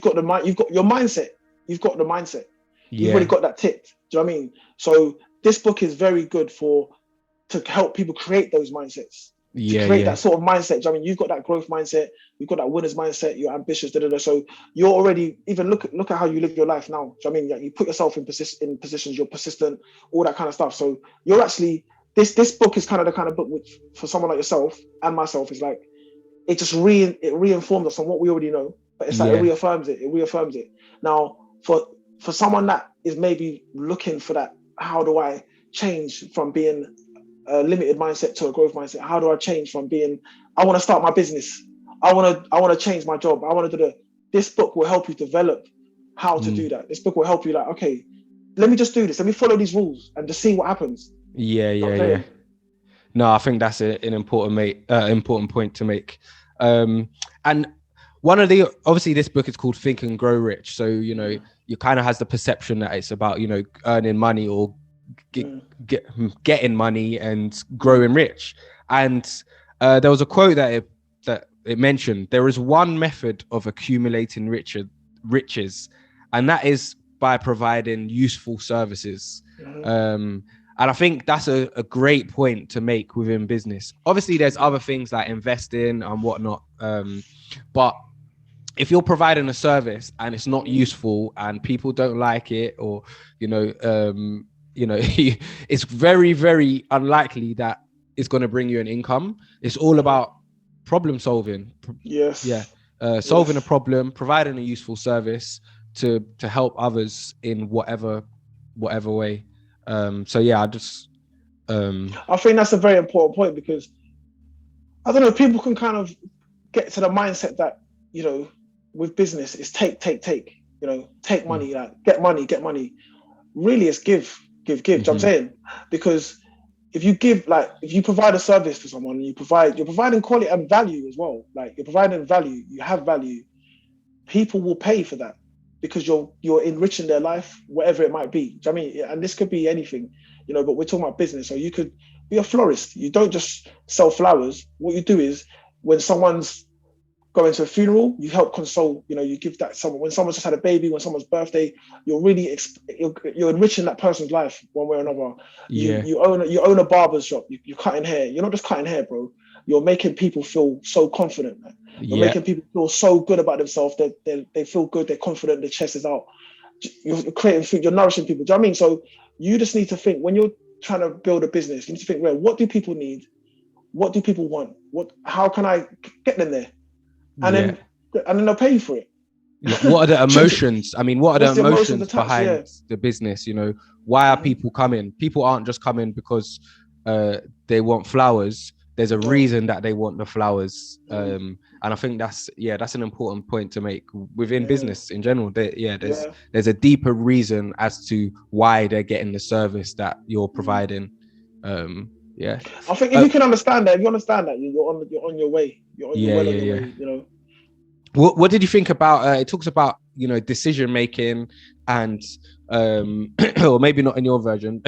mindset, you've got the mindset, you've already got that ticked. Do you know what I mean? So this book is very good to help people create those mindsets. To create that sort of mindset. Do you know what I mean? You've got that growth mindset, you've got that winner's mindset, you're ambitious, so you're already, even look at how you live your life now. Do you know what I mean? Like, you put yourself in positions, you're persistent, all that kind of stuff. So you're actually, this book is kind of the kind of book which, for someone like yourself and myself, is like, it just reinforms us on what we already know, but it's like it reaffirms it. Now, for someone that is maybe looking for that, how do I change from being a limited mindset to a growth mindset? How do I change from being, I want to start my business, I want to change my job, I want to do this book will help you develop how to do that. This book will help you, like, okay, let me just do this, let me follow these rules and just see what happens.
No, I think that's an important point to make. And obviously this book is called Think and Grow Rich. So, you know, you kind of has the perception that it's about, you know, earning money or getting money and growing rich. And there was a quote that it mentioned, there is one method of accumulating riches, and that is by providing useful services. And I think that's a great point to make within business. Obviously, there's other things like investing and whatnot. But if you're providing a service and it's not useful and people don't like it, or, you know, it's very, very unlikely that it's going to bring you an income. It's all about problem solving. Solving a problem, providing a useful service to help others in whatever way. So yeah, I
think that's a very important point, because I don't know, people can kind of get to the mindset that, you know, with business it's take, you know, take money, like get money. Really, it's give. Do you know what I'm saying? Because if you give, like, if you provide a service for someone, you're providing quality and value as well. Like, you're providing value, you have value. People will pay for that because you're enriching their life, whatever it might be. Do you know what I mean? And this could be anything, you know, but we're talking about business. So you could be a florist. You don't just sell flowers. What you do is, when someone's going to a funeral, you help console, you know, you give that someone, when someone's just had a baby, when someone's birthday, you're really you're enriching that person's life one way or another. You own a barber's shop, you're cutting hair. You're not just cutting hair, bro. You're making people feel so confident, man. You're making people feel so good about themselves that they feel good, they're confident, their chest is out. You're creating food, you're nourishing people. Do you know what I mean? So you just need to think, when you're trying to build a business, you need to think, well, what do people need? What do people want? How can I get them there? And then they'll pay you for it.
What are the emotions? I mean, what are the emotions behind the business? You know, why are people coming? People aren't just coming because they want flowers. There's a reason that they want the flowers. And I think that's an important point to make within business in general. There's a deeper reason as to why they're getting the service that you're providing. I
think if you can understand that, you're on your way. You're on your way, you know.
What did you think about it talks about, you know, decision making and or maybe not in your version,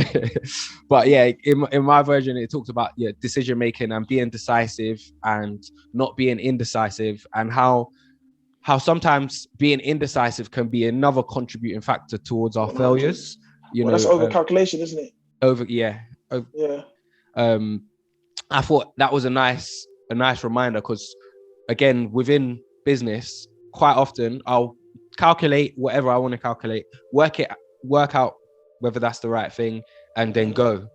but yeah, in my version it talks about decision making and being decisive and not being indecisive, and how sometimes being indecisive can be another contributing factor towards our failures. You know,
that's over calculation, isn't it?
I thought that was a nice reminder, because again, within business, quite often I'll calculate whatever I want to calculate, work out whether that's the right thing, and then go.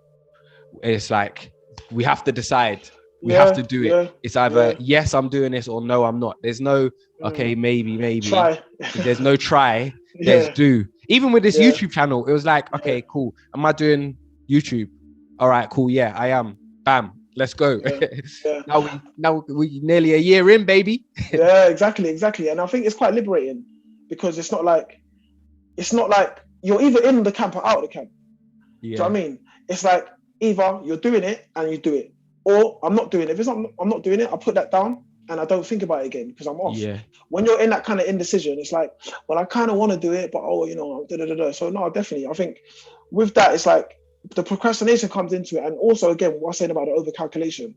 It's like, we have to decide. We have to do it. It's either yes, I'm doing this, or no, I'm not. There's no okay, maybe.
Try.
There's no try. There's do. Even with this YouTube channel, it was like, okay, cool. Am I doing YouTube? All right, cool. Yeah, I am. Bam. Let's go. Now we nearly a year in, baby.
Exactly. And I think it's quite liberating, because it's not like you're either in the camp or out of the camp. Do you know what I mean? It's like, either you're doing it and you do it, or I'm not doing it. If I'm not doing it, I put that down and I don't think about it again because I'm off. When you're in that kind of indecision, it's like, well, I kind of want to do it, but So no, definitely. I think with that, it's like the procrastination comes into it. And also, again, what I was saying about the overcalculation,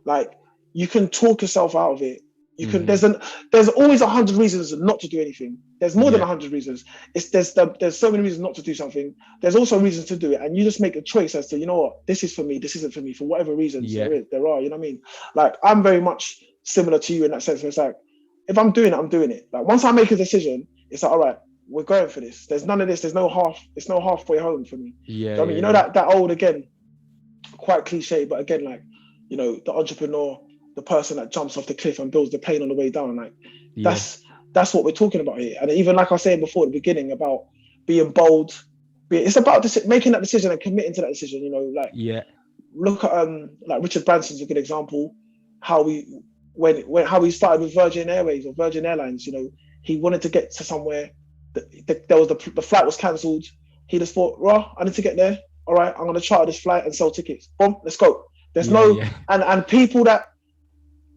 like, you can talk yourself out of it. You can. There's always 100 reasons not to do anything. There's more than 100 reasons. There's so many reasons not to do something. There's also reasons to do it, and you just make a choice as to, you know what, this is for me, this isn't for me, for whatever reasons there are. You know what I mean? Like, I'm very much similar to you in that sense. Where it's like, if I'm doing it, I'm doing it. Like, once I make a decision, it's like, all right, we're going for this. There's none of this. There's no halfway home for me. I mean, you know, that old, again, quite cliche, but again, like, you know, the entrepreneur, the person that jumps off the cliff and builds the plane on the way down. Like, that's what we're talking about here. And even like I was saying before at the beginning about being bold, it's about making that decision and committing to that decision. You know, like, look at like Richard Branson's a good example. How he started with Virgin Airways or Virgin Airlines. You know, he wanted to get to somewhere. The flight was cancelled. He just thought, well, I need to get there. All right, I'm gonna charter this flight and sell tickets. Boom, let's go. There's and people that,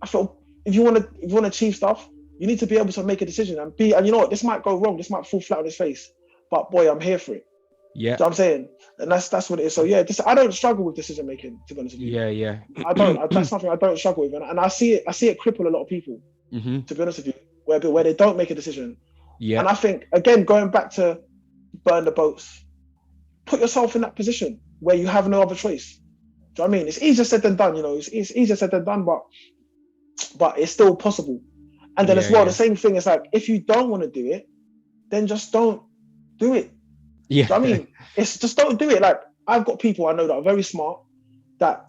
I feel, if you want to achieve stuff, You need to be able to make a decision and you know what, this might go wrong, this might fall flat on his face, but boy, I'm here for it.
Yeah.
You know what I'm saying? And that's what it is. So yeah, I don't struggle with decision making, to be honest with you.
Yeah.
I don't. That's something I don't struggle with, and I see it cripple a lot of people.
Mm-hmm.
To be honest with you, where they don't make a decision.
Yeah.
And I think, again, going back to burn the boats, put yourself in that position where you have no other choice. Do you know what I mean? It's easier said than done, you know. It's easier said than done, but it's still possible. And then as well, the same thing is like, if you don't want to do it, then just don't do it.
Yeah.
Do you know what I mean? It's just don't do it. Like, I've got people I know that are very smart that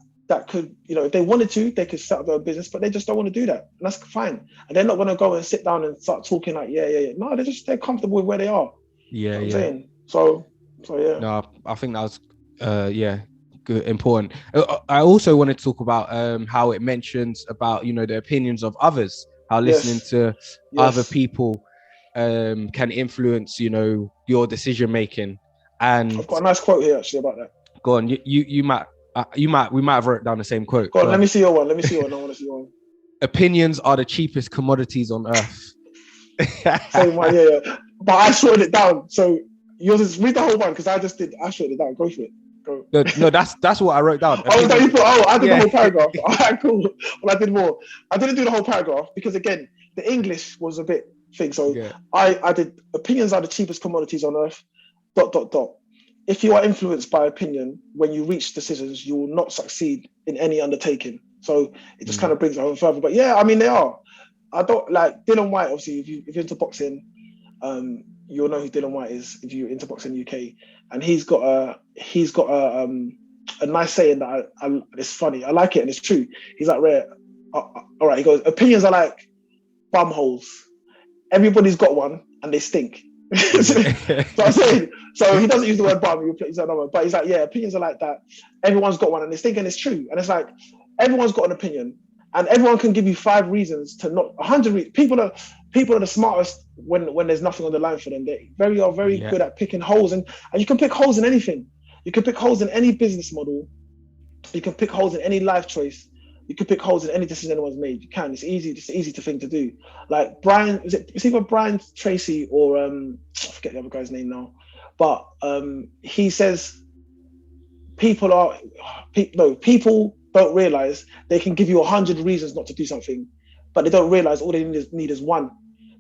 could, you know, if they wanted to, they could set up their own business, but they just don't want to do that. And that's fine. And they're not going to go and sit down and start talking like, yeah. No, they're comfortable with where they are.
Yeah,
you know what I'm saying? So yeah.
No, I think that was, good, important. I also want to talk about how it mentions about, you know, the opinions of others, how listening to other people can influence, you know, your decision making. And
I've got a nice quote here actually about that.
Go on, we might have wrote down the same quote.
Go on, let me see your one. I want to see your one. Opinions
are the cheapest commodities on earth.
Same one, yeah. But I shorted it down. So yours is, read the whole one because I shorted it down. Go for it. Go.
No, that's what I wrote down.
I did the whole paragraph. All right, cool. Well, I did more. I didn't do the whole paragraph because, again, the English was a bit thick. So I did, opinions are the cheapest commodities on earth, ... If you are influenced by opinion, when you reach decisions, you will not succeed in any undertaking. So it just kind of brings it home further. But yeah, I mean, they are. I don't like Dylan White. Obviously, if you're into boxing, you'll know who Dylan White is if you're into boxing UK. And he's got a nice saying that it's funny. I like it and it's true. He's like, all right. He goes, opinions are like bum holes. Everybody's got one and they stink. So I'm saying, so he doesn't use the word bum, but he's like, yeah, opinions are like that. Everyone's got one and they think, and it's true. And it's like, everyone's got an opinion and everyone can give you 5 reasons to not 100 reasons. People are the smartest when there's nothing on the line for them. They are very good at picking holes, and you can pick holes in anything. You can pick holes in any business model. You can pick holes in any life choice. You can pick holes in any decision anyone's made. You can. It's easy. It's easy to thing to do. Like Brian, it's either Brian Tracy or I forget the other guy's name now, but he says people don't realize they can give you 100 reasons not to do something, but they don't realize all they need is one.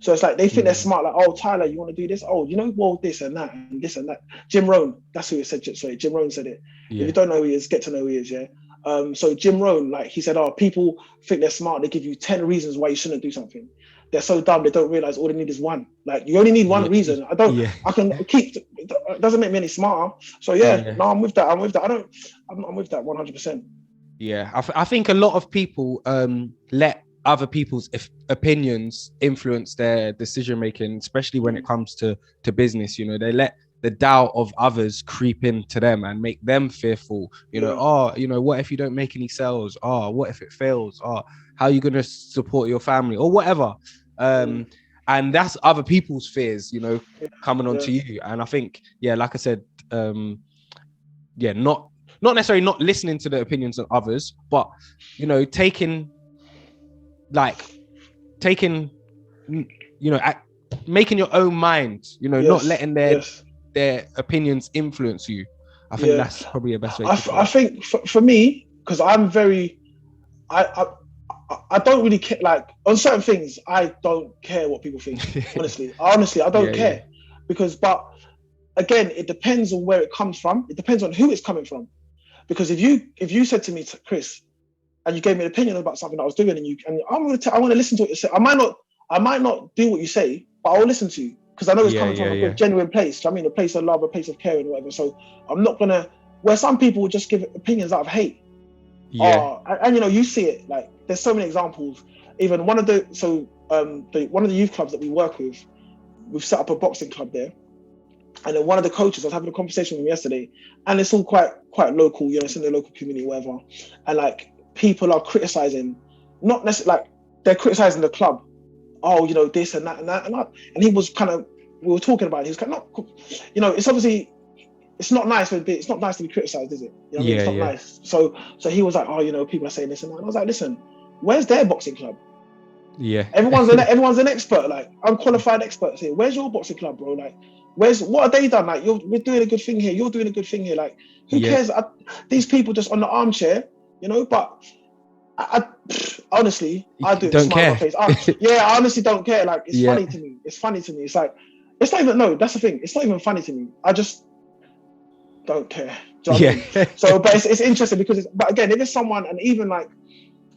So it's like they think they're smart. Like, oh, Tyler, you want to do this? Oh, you know, well, this and that and this and that. Jim Rohn, that's who it said. Sorry, Jim Rohn said it. Yeah. If you don't know who he is, get to know who he is. Yeah. So Jim Rohn, like he said, people think they're smart. They give you 10 reasons why you shouldn't do something. They're so dumb they don't realize all they need is one. Like you only need one reason. I can keep. It doesn't make me any smarter. So no, I'm with that. I'm with that. I'm with that 100%.
Yeah, I think a lot of people let other people's opinions influence their decision making, especially when it comes to business. You know, they let the doubt of others creep into them and make them fearful. You know, what if you don't make any sales? What if it fails? How are you going to support your family or whatever? And that's other people's fears, you know, coming onto you. And I think, like I said, not necessarily not listening to the opinions of others, but, you know, taking, you know, making your own mind, you know, not letting their opinions influence you. I think that's probably the best way.
I think for me, because I'm very, I don't really care. Like on certain things, I don't care what people think. Honestly, I don't care but again, it depends on where it comes from. It depends on who it's coming from. Because if you said to me, Chris, and you gave me an opinion about something that I was doing, and I want to listen to what you say. I might not do what you say, but I will listen to you because I know it's coming from a genuine place. I mean, a place of love, a place of care, and whatever. So I'm not gonna. Where some people just give opinions out of hate. And you know, you see it. Like there's so many examples. Even one of the youth clubs that we work with, we've set up a boxing club there. And then one of the coaches, I was having a conversation with him yesterday, and it's all quite local, you know, it's in the local community, whatever. And like people are criticizing, not necessarily like they're criticizing the club. Oh, you know, this and that and that and that. And he was kind of, we were talking about it. He was kind of, you know, it's obviously, it's not nice to be criticized, is it? You know, it's not nice. So he was like, oh, you know, people are saying this and that. And I was like, listen, where's their boxing club?
Yeah.
Everyone's an expert, like unqualified experts here. Where's your boxing club, bro? Like, what have they done? Like, we're doing a good thing here. You're doing a good thing here. Like, who cares? These people just on the armchair, but honestly, I do it with a smile on my face. I honestly don't care. Like, it's funny to me. It's funny to me. It's like, it's not even, no, that's the thing. It's not even funny to me. I just don't care. Do you know what I mean? So, but it's interesting because but again, if it's someone, and even like,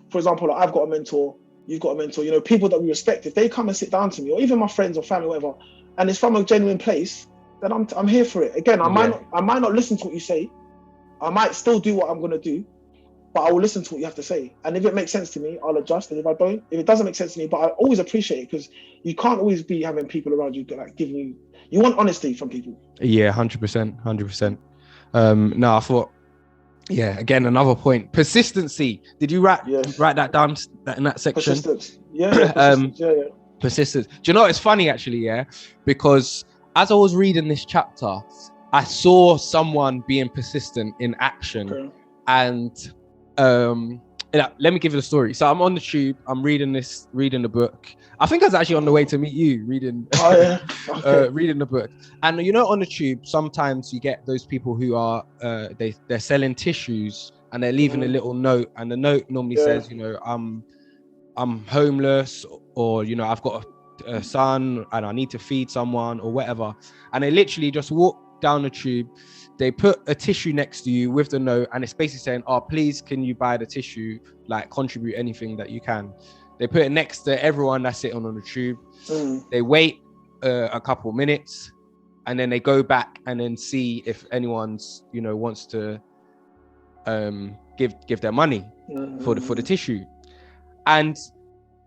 for example, like I've got a mentor, you've got a mentor, people that we respect, if they come and sit down to me, or even my friends or family, whatever, and it's from a genuine place, then I'm here for it. Again, I might not listen to what you say. I might still do what I'm gonna do, but I will listen to what you have to say. And if it makes sense to me, I'll adjust. And if it doesn't make sense to me, but I always appreciate it, because you can't always be having people around you like giving you want honesty from people.
Yeah, 100%. No, I thought, again, another point. Persistency. Did you write that down in that section?
Persistence. Persistence.
Persistence. Do you know it's funny actually? Because as I was reading this chapter, I saw someone being persistent in action.
Okay.
And let me give you the story. So I'm on the tube, I'm reading the book. I think I was actually on the way to meet you reading reading the book. And on the tube, sometimes you get those people who are they're selling tissues, and they're leaving a little note, and the note normally says, I'm homeless, or I've got a son and I need to feed someone or whatever. And they literally just walk down the tube. They put a tissue next to you with the note, and it's basically saying, oh, please, can you buy the tissue? Like, contribute anything that you can. They put it next to everyone that's sitting on the tube. They wait a couple minutes, and then they go back and then see if anyone's, wants to give their money for the tissue. And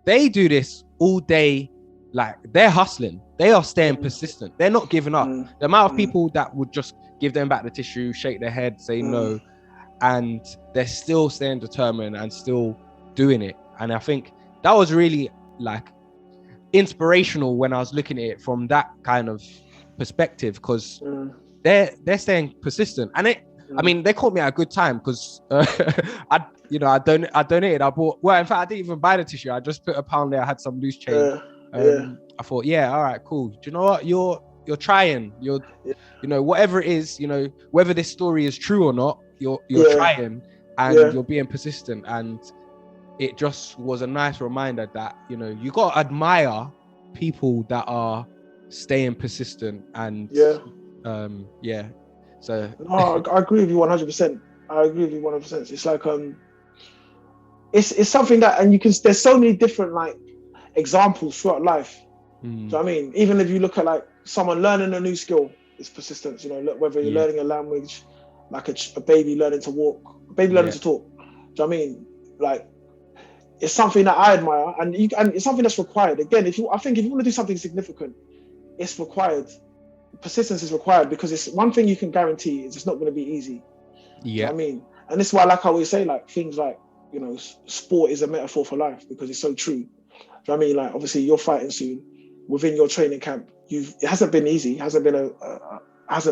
they do this all day. Like, they're hustling. They are staying persistent. They're not giving up. The amount of people that would just give them back the tissue, shake their head, say no, and they're still staying determined and still doing it. And I think that was really like inspirational when I was looking at it from that kind of perspective, because they're staying persistent. And they caught me at a good time, because I donated. I bought, well, in fact, I didn't even buy the tissue. I just put £1 there. I had some loose change. I thought, all right, cool. Do you know what? You're trying. Whatever it is, whether this story is true or not, you're trying, and you're being persistent. And it just was a nice reminder that, you got to admire people that are staying persistent. And so
no, I agree with you 100%. I agree with you 100%. It's like it's something that, and there's so many different like examples throughout life. Do you know what I mean? Even if you look at like someone learning a new skill, it's persistence. Whether you're learning a language, like a baby learning to walk, a baby learning to talk. Do you know what I mean? Like, it's something that I admire, and it's something that's required. Again, I think if you want to do something significant, it's required. Persistence is required, because it's one thing you can guarantee is it's not going to be easy. Do you know what I mean? And this is why, like I always say, like things like, sport is a metaphor for life, because it's so true. Do you know what I mean? Like, obviously you're fighting soon within your training camp. It hasn't been easy. It hasn't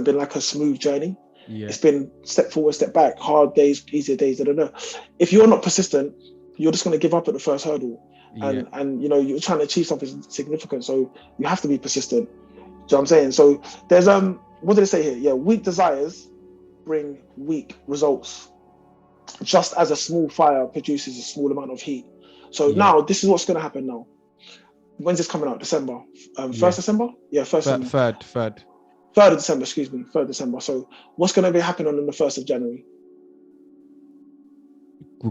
been like a smooth journey. It's been step forward, step back, hard days, easier days. If you're not persistent, you're just going to give up at the first hurdle. And you're trying to achieve something significant, so you have to be persistent. Do you know what I'm saying? So there's what did it say here? Yeah, weak desires bring weak results, just as a small fire produces a small amount of heat. So now this is what's going to happen now. When's this coming out? December? 1st December? Yeah, 1st December. 3rd of December, excuse me. 3rd of December. So what's going to be happening on the 1st of January?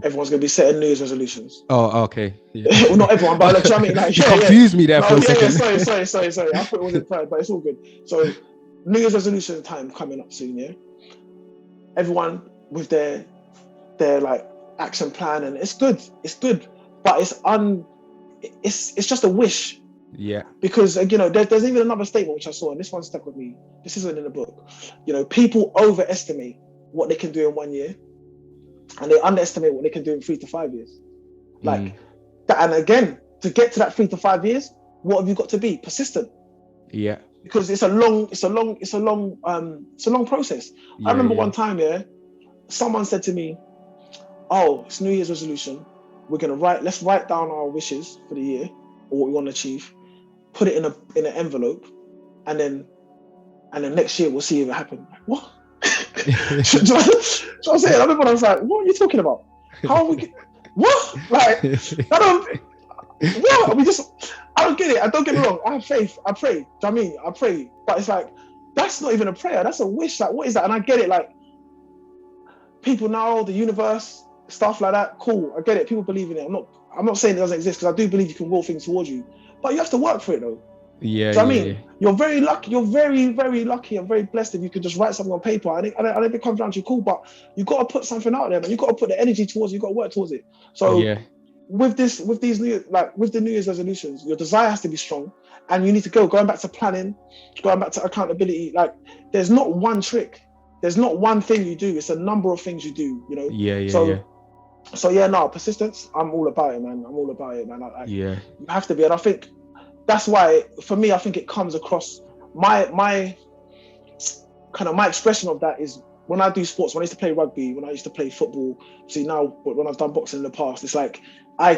Everyone's going to be setting New Year's resolutions.
Oh, okay. Yeah.
Well, not everyone, but like, you know what I mean? Like,
you confused me there for a second.
Sorry. I thought it wasn't 3rd, but it's all good. So New Year's resolution time coming up soon, yeah? Everyone with their like action plan, and it's good, but it's just a wish.
Yeah.
Because there's even another statement which I saw, and this one stuck with me. This isn't in the book. People overestimate what they can do in 1 year, and they underestimate what they can do in 3 to 5 years. Like that. And again, to get to that 3 to 5 years, what have you got to be? Persistent.
Yeah.
Because it's a long process. I remember one time, someone said to me, oh, it's New Year's resolution. let's write down our wishes for the year or what we want to achieve, put it in an envelope, and then next year we'll see if it happened. Like, what? So I'm saying, I remember when I was like, what are you talking about? How are we what? Like, I don't get it. I don't get me wrong. I have faith. I pray. Do you know what I mean? I pray. But it's like, that's not even a prayer. That's a wish. Like, what is that? And I get it. Like, people now, the universe, stuff like that, cool. I get it. People believe in it. I'm not saying it doesn't exist, because I do believe you can will things towards you. But you have to work for it, though.
Yeah.
Do you know what I mean? You're very lucky. You're very, very lucky and very blessed if you could just write something on paper. I think it comes down to cool, but you got to put something out there, man. You got to put the energy towards it. You got to work towards it. So with the New Year's resolutions, your desire has to be strong, and you need to going back to planning, going back to accountability. Like, there's not one trick. There's not one thing you do. It's a number of things you do, you know? So yeah, no, persistence, I'm all about it, man. I'm all about it, man. You have to be. And I think that's why, for me, I think it comes across my kind of my expression of that is when I do sports, when I used to play rugby, when I used to play football. See, now when I've done boxing in the past, it's like I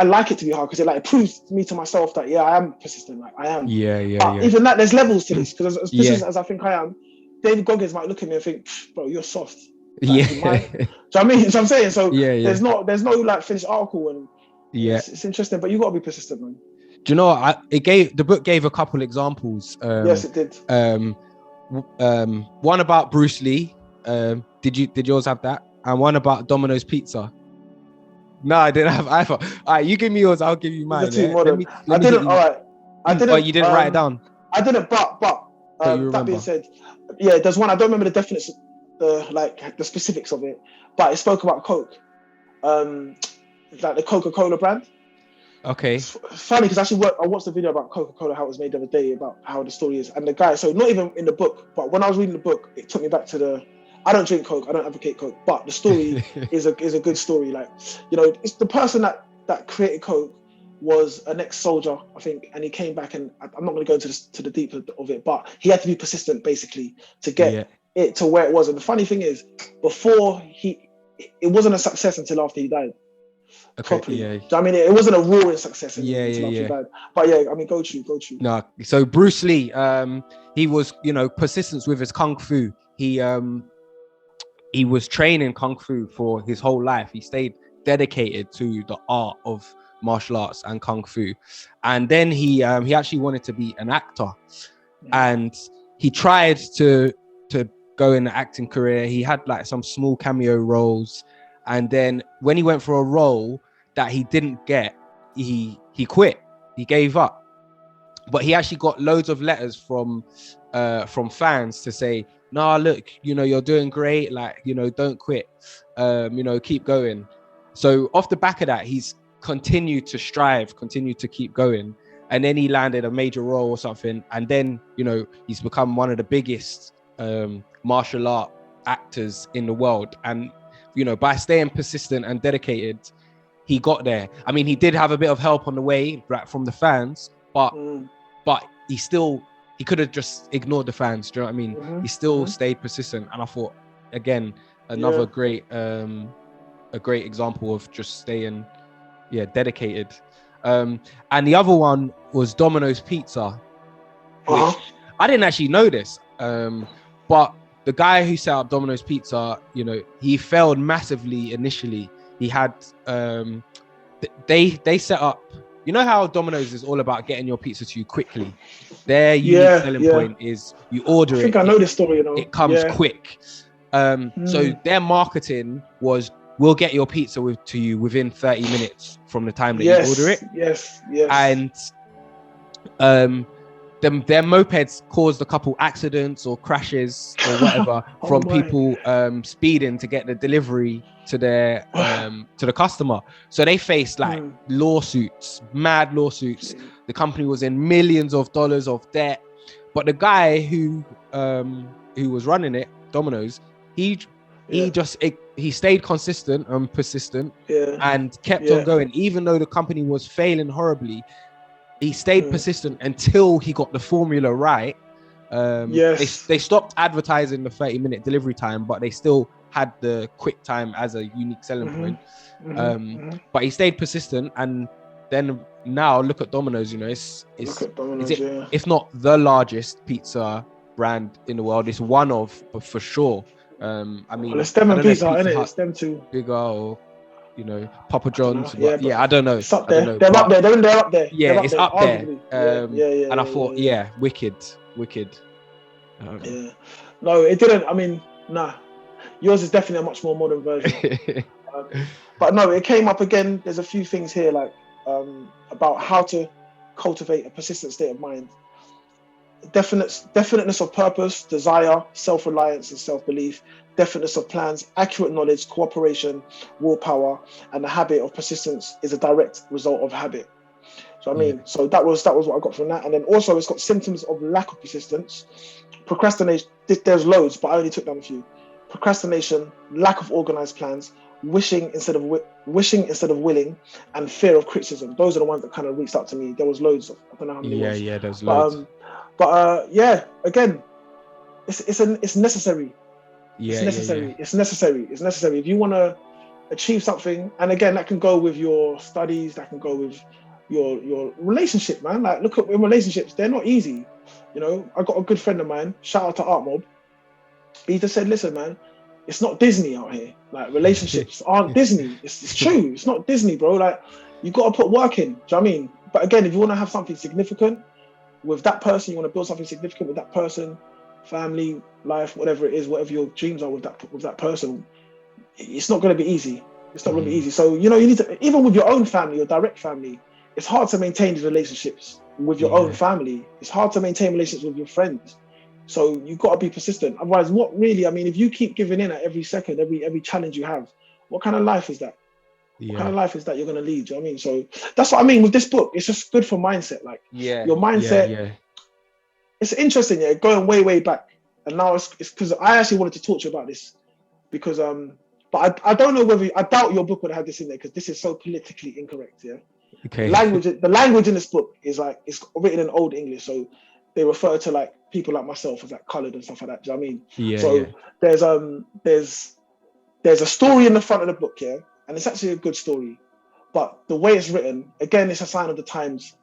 like it to be hard, because it proves me to myself that I am persistent. Like, I am. Even that, there's levels to this, because as persistent as I think I am, David Goggins might look at me and think, bro, you're soft. Like, do you know what I mean? So I'm saying, so there's no like finished article, and it's interesting, but you got to be persistent, man.
Do you know what? The book gave a couple examples.
Yes, it did.
One about Bruce Lee. Did yours have that? And one about Domino's Pizza. No, I didn't have either. All right, you give me yours, I'll give you mine.
I didn't. All right, I didn't.
Oh, you didn't write it down.
I didn't. But that being said, there's one. I don't remember the definite, the specifics of it, but it spoke about Coke, like the Coca-Cola brand.
Okay.
It's funny because I watched a video about Coca-Cola, how it was made the other day, about how the story is, and the guy. So not even in the book, but when I was reading the book, it took me back to I don't drink Coke, I don't advocate Coke, but the story is a good story. Like, you know, it's the person that created Coke was an ex-soldier, I think, and he came back, and I'm not going to go into the deep of it, but he had to be persistent basically to get it to where it was. And the funny thing is, it wasn't a success until after he died. Properly. I mean, it wasn't a roaring success until after he died. But I mean, go true.
No, so Bruce Lee, he was, persistence with his kung fu. He was training kung fu for his whole life. He stayed dedicated to the art of martial arts and kung fu, and then he actually wanted to be an actor, and he tried to go in the acting career. He had like some small cameo roles, and then when he went for a role that he didn't get, he quit. He gave up. But he actually got loads of letters from fans to say, "Nah, look, you're doing great. Like, don't quit. Keep going." So off the back of that, he's continued to strive, continued to keep going, and then he landed a major role or something, and then he's become one of the biggest martial art actors in the world. And by staying persistent and dedicated, he got there. I mean, he did have a bit of help on the way, like, from the fans, but he could have just ignored the fans. Do you know what I mean? He still stayed persistent, and I thought, again, another great example of just staying dedicated. And the other one was Domino's Pizza, which I didn't actually know this, but the guy who set up Domino's Pizza, he failed massively initially. He had they set up, how Domino's is all about getting your pizza to you quickly. Their unique selling point is you order it.
I think I know this story,
It comes quick. So their marketing was, we'll get your pizza to you within 30 minutes from the time that you order it.
Yes.
And their mopeds caused a couple accidents or crashes or whatever from people speeding to get the delivery to their to the customer. So they faced like mad lawsuits. The company was in millions of dollars of debt. But the guy who was running it, Domino's, he stayed consistent and persistent and kept on going, even though the company was failing horribly. He stayed persistent until he got the formula right. They stopped advertising the 30-minute delivery time, but they still had the quick time as a unique selling point. But he stayed persistent, and then now look at Domino's. You know, it's if not the largest pizza brand in the world, it's one of, but for sure. I mean,
well, it's them and Pizza Hut, innit? It's them two.
Bigger, or, you know, Papa John's. I don't know.
It's up there. They're up there. They're up there.
Yeah, it's up there.
And
I thought, wicked.
Yeah. No, it didn't. I mean, nah. Yours is definitely a much more modern version. But no, it came up again. There's a few things here, like about how to cultivate a persistent state of mind. Definiteness of purpose, desire, self-reliance and self-belief, definiteness of plans, accurate knowledge, cooperation, willpower, and the habit of persistence is a direct result of habit. So I mean, so that was what I got from that. And then also it's got symptoms of lack of persistence, procrastination. There's loads, but I only took down a few. Procrastination, lack of organized plans, wishing instead of willing, and fear of criticism. Those are the ones that kind of reached out to me. There was loads of, I don't know how many.
Yeah, there's loads.
But again, it's necessary. It's necessary. If you want to achieve something, and again, that can go with your studies, that can go with your relationship, man. Like, look at relationships; they're not easy. You know, I got a good friend of mine. Shout out to Art Mob. He just said, "Listen, man, it's not Disney out here. Like, relationships aren't Disney. It's true. It's not Disney, bro. Like, you got to put work in. Do you know what I mean? But again, if you want to have something significant with that person, you want to build something significant with that person, family, life, whatever it is, whatever your dreams are with that person, it's not going to be easy. It's not going to be easy. So, you know, you need to, even with your own family, your direct family, it's hard to maintain these relationships with your own family. It's hard to maintain relationships with your friends. So you got to be persistent. Otherwise, what really, I mean, if you keep giving in at every second, every challenge you have, what kind of life is that? What kind of life is that you're going to lead? Do you know what I mean? So that's what I mean with this book. It's just good for mindset. Like, your mindset, it's interesting, going way back. And now it's because I actually wanted to talk to you about this because, but I don't know whether, I doubt your book would have this in there because this is so politically incorrect, Okay. The language in this book is like, it's written in Old English. So they refer to like people like myself as like colored and stuff like that. Do you know what I mean? There's a story in the front of the book, and it's actually a good story. But the way it's written, again, it's a sign of the times,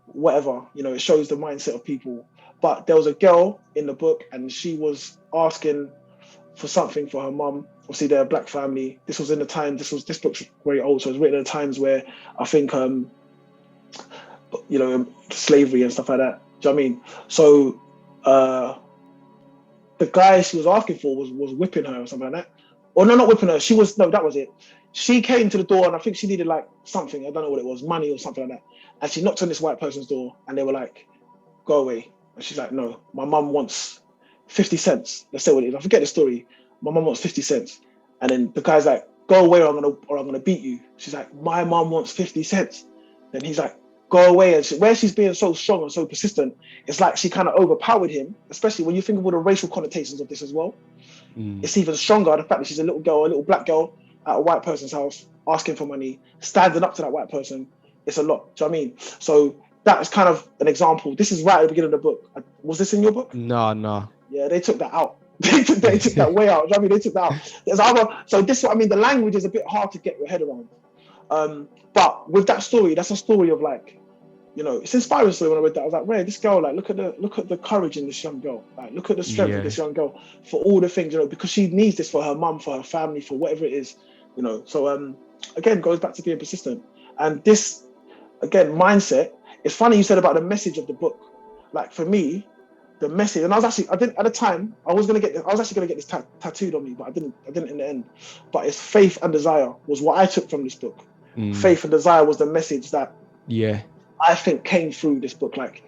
whatever, you know, it shows the mindset of people. But there was a girl in the book and she was asking for something for her mum. Obviously, they're a black family. This was in the time, this book's very old, so it was written in times where I think, you know, slavery and stuff like that. Do you know what I mean? So the guy she was asking for was whipping her or something like that. Or no, not whipping her. That was it. She came to the door and I think she needed like something. I don't know what it was, money or something like that. And she knocked on this white person's door and they were like, go away. And she's like, no, my mum wants 50 cents. Let's say what it is. I forget the story. My mum wants 50 cents. And then the guy's like, go away or I'm gonna beat you. She's like, my mum wants 50 cents. Then he's like, go away. And where she's being so strong and so persistent, it's like she kind of overpowered him, especially when you think of all the racial connotations of this as well. It's even stronger, the fact that she's a little black girl at a white person's house, asking for money, standing up to that white person. It's a lot. Do you know what I mean? So that is kind of an example. This is right at the beginning of the book. Was this in your book?
No.
Yeah, they took that out. They took that way out. Do you know what I mean? They took that out. So this is what I mean. The language is a bit hard to get your head around. But with that story, that's a story of like, you know, it's inspiring story. When I read that, I was like, "Wait, this girl, like, look at the courage in this young girl. Like, look at the strength of this young girl for all the things, you know, because she needs this for her mum, for her family, for whatever it is, you know." So again, goes back to being persistent. And this, again, mindset. It's funny you said about the message of the book. Like, for me, the message, and I didn't at the time. I was actually gonna get this tattooed on me, but I didn't in the end. But it's faith and desire was what I took from this book. Faith and desire was the message that I think came through this book, like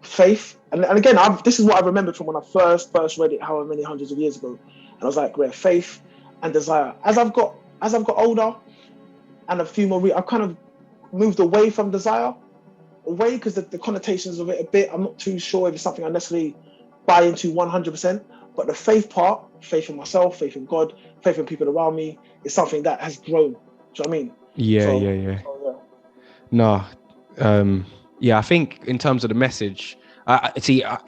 faith. And again, this is what I remembered from when I first read it, however many hundreds of years ago. And I was like, faith and desire. As I've got older and a few more, I've kind of moved away from desire, because the connotations of it a bit, I'm not too sure if it's something I necessarily buy into 100%. But the faith part, faith in myself, faith in God, faith in people around me, is something that has grown. Do you know what I mean?
No. I think in terms of the message,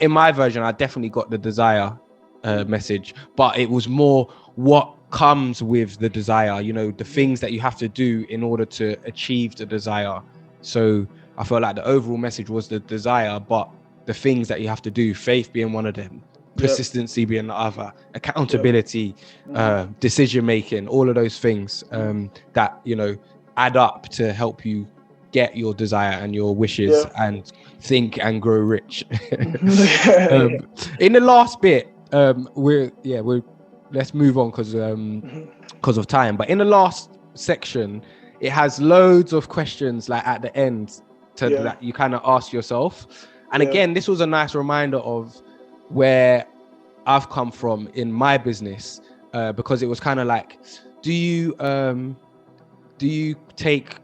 in my version, I definitely got the desire message, but it was more what comes with the desire, you know, the things that you have to do in order to achieve the desire. So I felt like the overall message was the desire, but the things that you have to do, faith being one of them, persistency being the other, accountability, decision making, all of those things that, you know, add up to help you get your desire and your wishes and think and grow rich. In the last bit, we're let's move on because of time. But in the last section, it has loads of questions like at the end that you kind of ask yourself. And again, this was a nice reminder of where I've come from in my business, because it was kind of like, do you take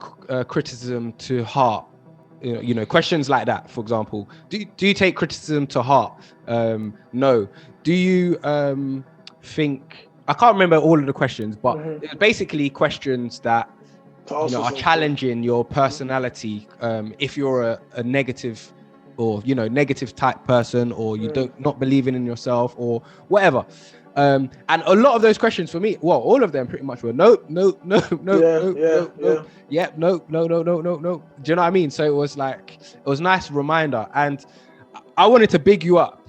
criticism to heart? You know, questions like that, for example. Do you take criticism to heart? No. Do you think, I can't remember all of the questions, but it's basically questions that are challenging your personality. If you're a negative or, you know, negative type person, or you don't not believing in yourself or whatever. And a lot of those questions for me, well, all of them pretty much were no. Do you know what I mean? So it was like, it was a nice reminder, and I wanted to big you up.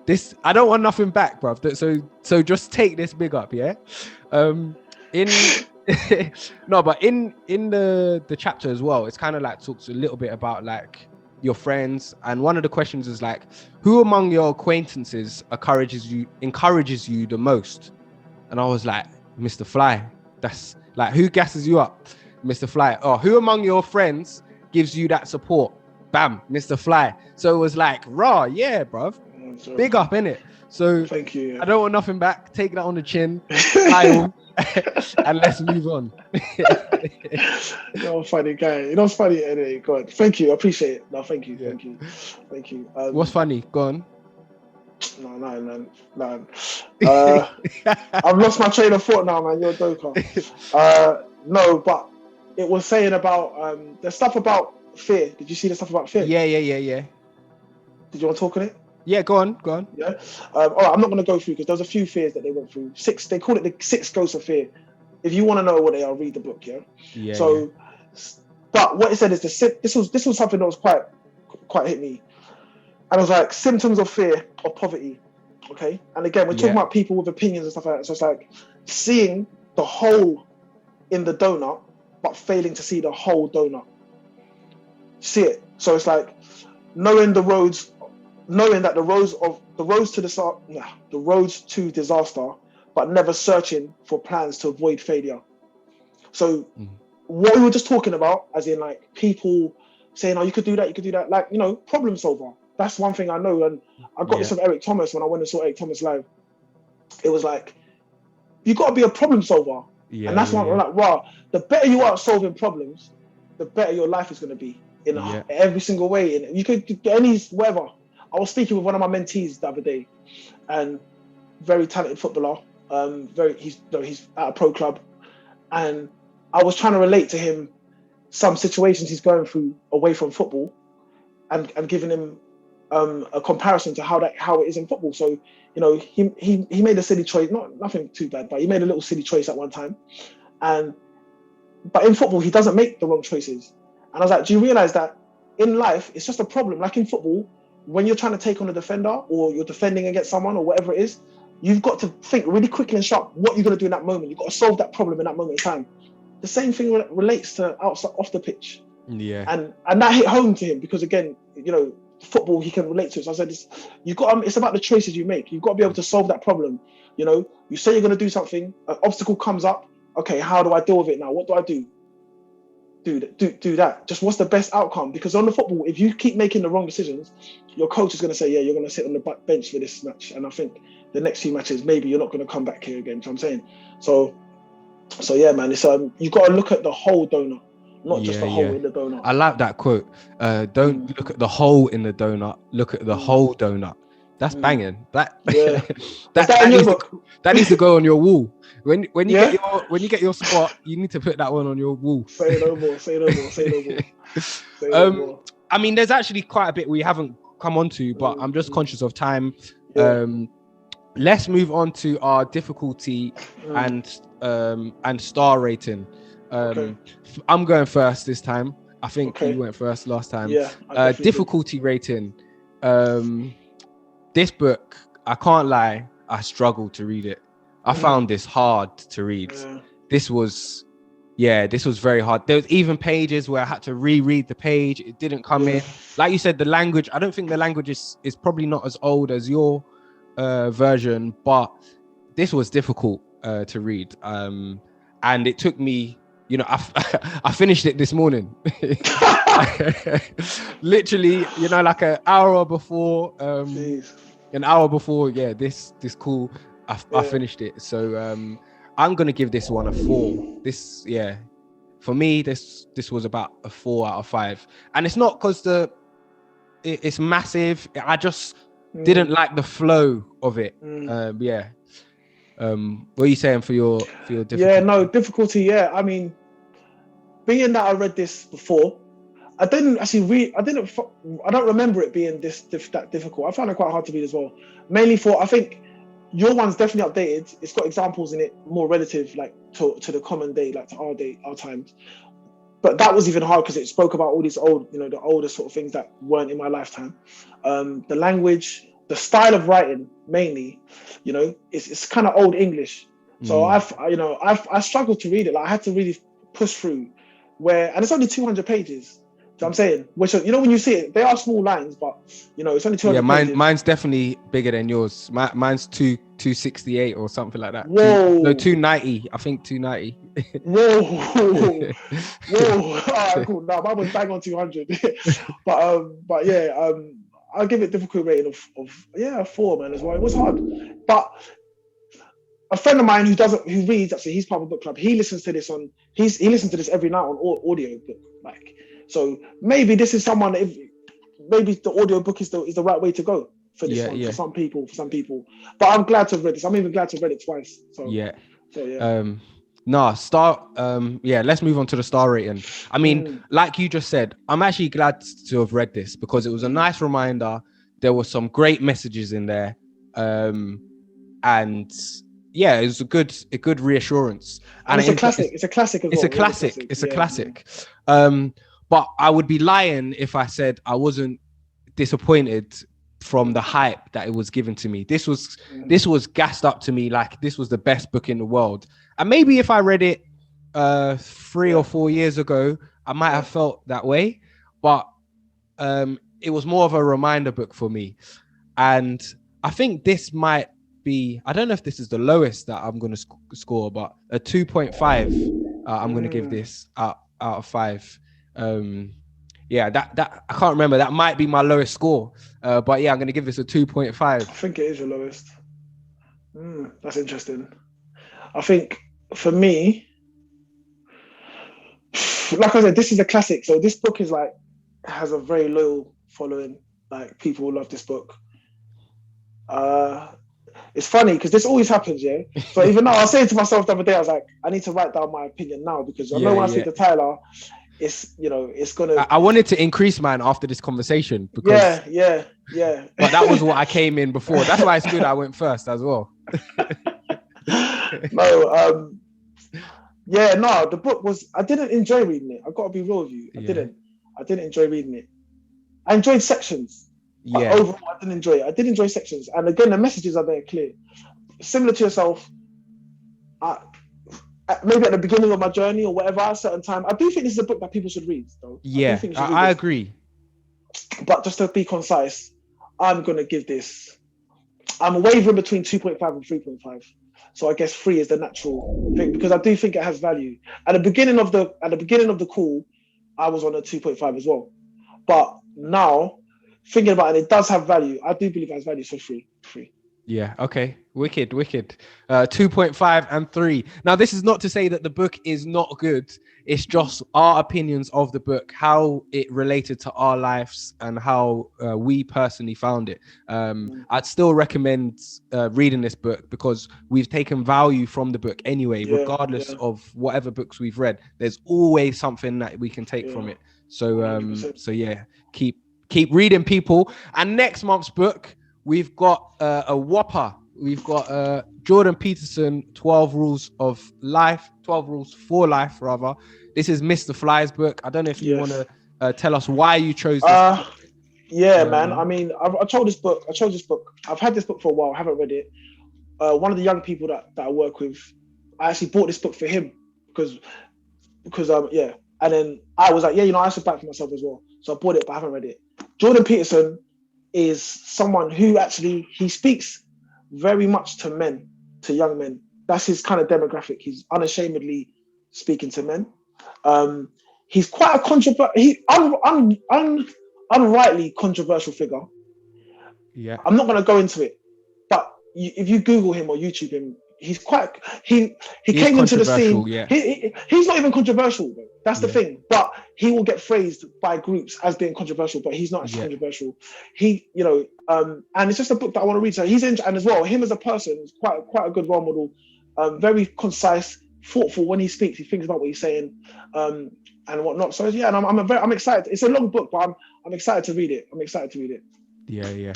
This, I don't want nothing back, bro. So just take this big up. No, but in the chapter as well, it's kind of like talks a little bit about like your friends, and one of the questions is like, who among your acquaintances encourages you the most? And I was like, Mr. Fly. That's like, who gasses you up? Mr. Fly. Oh, who among your friends gives you that support? Bam, Mr. Fly. So it was like, raw, yeah, bruv. Big up, innit? So thank you. I don't want nothing back. Take that on the chin. And let's move on.
You're a funny guy. You know what's funny? Anyway, go on. Thank you. I appreciate it. No, thank you. Thank you.
What's funny? Go on.
No, man. I've lost my train of thought now, man. You're a doker. No, but it was saying about the stuff about fear. Did you see the stuff about fear?
Yeah.
Did you want to talk on it?
Yeah, go on.
Yeah. All right, I'm not going to go through because there's a few fears that they went through. They call it the 6 ghosts of fear. If you want to know what they are, read the book. But what it said is this was something that was quite hit me. And it was like symptoms of fear of poverty. Okay. And again, we're talking about people with opinions and stuff like that. So it's like seeing the hole in the donut, but failing to see the whole donut. See it. So it's like knowing that the roads to disaster, but never searching for plans to avoid failure. So what we were just talking about, as in like people saying, oh, you could do that, like, you know, problem solver. That's one thing I know. And I got this from Eric Thomas when I went and saw Eric Thomas live. It was like, you got to be a problem solver. And that's why I'm like, wow, the better you are at solving problems, the better your life is going to be in every single way. And you could get any, whatever. I was speaking with one of my mentees the other day, and very talented footballer. He's at a pro club, and I was trying to relate to him some situations he's going through away from football, and giving him a comparison to how it is in football. So, you know, he made a silly choice, nothing too bad, but he made a little silly choice at one time, but in football he doesn't make the wrong choices. And I was like, do you realize that in life it's just a problem? Like in football, when you're trying to take on a defender or you're defending against someone or whatever it is, you've got to think really quickly and sharp what you're going to do in that moment. You've got to solve that problem in that moment in time. The same thing relates to off the pitch. Yeah. And that hit home to him because, again, you know, football he can relate to. So I said, it's about the choices you make. You've got to be able to solve that problem. You know, you say you're going to do something, an obstacle comes up. Okay, how do I deal with it now? What do I do? Do that. Just what's the best outcome? Because on the football, if you keep making the wrong decisions, your coach is going to say, yeah, you're going to sit on the bench for this match. And I think the next few matches, maybe you're not going to come back here again. So I'm saying, so yeah, man, it's you got to look at the whole donut, not just the hole in the donut.
I like that quote. Don't look at the hole in the donut. Look at the whole donut. That's banging. That needs to go on your wall. When you get your spot, you need to put that one on your wall.
Say no more.
I mean, there's actually quite a bit we haven't come on to, but I'm just conscious of time. let's move on to our difficulty and star rating. I'm going first this time. I think you went first last time.
Yeah.
Difficulty rating. This book, I can't lie, I struggled to read it. I found this hard to read. This was very hard. There was even pages where I had to reread the page. It didn't come in. Like you said, the language, I don't think the language is probably not as old as your version, but this was difficult to read. And it took me, I finished it this morning. Literally, like an hour before, this call, I finished it. So I'm gonna give this one a 4. For me, this was about a 4 out of 5, and it's not because it's massive. I just didn't like the flow of it. What are you saying for your difficulty?
Difficulty. I mean, being that I read this before, I didn't actually read. I don't remember it being that difficult. I found it quite hard to read as well. Mainly I think your one's definitely updated. It's got examples in it more relative, like to the common day, like to our times. But that was even hard because it spoke about all these old, the older sort of things that weren't in my lifetime. The language, the style of writing, mainly, it's kind of old English. So I struggled to read it. Like I had to really push through. And it's only 200 pages. Do you know what I'm saying? Which, when you see it, they are small lines, but, it's only 200 pages.
Mine's definitely bigger than yours. Mine's 268 or something like that.
Whoa.
290. I think 290.
Whoa. All right, cool. No, mine was bang on 200. but yeah, I'll give it difficult rating of a 4, man, as well. It was hard. But a friend of mine who reads, actually, he's part of a book club. He listens to this he listens to this every night on audio book, like. So maybe this is someone. Maybe the audio book is the right way to go for this one. For some people. But I'm glad to have read this. I'm even glad to have read it twice. So yeah.
Let's move on to the star rating. I mean, like you just said, I'm actually glad to have read this because it was a nice reminder. There were some great messages in there, and it was a good reassurance.
And it's a classic. It's a classic as well.
It's a classic. But I would be lying if I said I wasn't disappointed from the hype that it was given to me. This was gassed up to me like this was the best book in the world. And maybe if I read it 3 or 4 years ago, I might have felt that way. But it was more of a reminder book for me. And I think this might be, I don't know if this is the lowest that I'm going to score, but a 2.5 I'm going to give this out of 5. That I can't remember. That might be my lowest score. But I'm going to give this a 2.5.
I think it is your lowest. That's interesting. I think for me, like I said, this is a classic. So this book is has a very loyal following. Like people love this book. It's funny because this always happens, yeah. So even now, I was saying to myself the other day, I was like, I need to write down my opinion now because I know when I speak to Tyler, it's gonna.
I wanted to increase mine after this conversation because
yeah.
But that was what I came in before. That's why it's good I went first as well.
The book was. I didn't enjoy reading it. I got to be real with you. I didn't enjoy reading it. I enjoyed sections.
Yeah.
But overall, I didn't enjoy it. I did enjoy sections, and again, the messages are very clear. Similar to yourself. Maybe at the beginning of my journey or whatever, at a certain time. I do think this is a book that people should read, though.
Yeah, I agree.
But just to be concise, I'm going to give this... I'm wavering between 2.5 and 3.5. So I guess 3 is the natural thing because I do think it has value. At the beginning of the call, I was on a 2.5 as well. But now, thinking about it, it does have value. I do believe it has value, so 3.
Yeah, okay. Wicked. 2.5 and 3. Now, this is not to say that the book is not good. It's just our opinions of the book, how it related to our lives and how we personally found it. I'd still recommend reading this book because we've taken value from the book anyway, regardless of whatever books we've read. There's always something that we can take from it. So keep reading, people. And next month's book, we've got a whopper. we've got Jordan Peterson, 12 Rules for Life, rather. This is Mr. Fly's book. I don't know if you want to tell us why you chose this book.
Yeah, man. I mean, I chose this book. I've had this book for a while. I haven't read it. One of the young people that I work with, I actually bought this book for him because yeah. And then I was like, yeah, I should buy it for myself as well. So I bought it, but I haven't read it. Jordan Peterson is someone who actually, he speaks very much to men, to young men. That's his kind of demographic. He's unashamedly speaking to men. He's quite a unrightly controversial figure.
Yeah,
I'm not going to go into it, but if you Google him or YouTube him, he's quite he came into the scene.
Yeah.
He's not even controversial, though. That's the thing. But he will get phrased by groups as being controversial, but he's not actually controversial. And it's just a book that I want to read. So he's in, and as well, him as a person is quite a good role model. Very concise, thoughtful when he speaks. He thinks about what he's saying, and whatnot. So yeah, and I'm excited. It's a long book, but I'm excited to read it.
Yeah.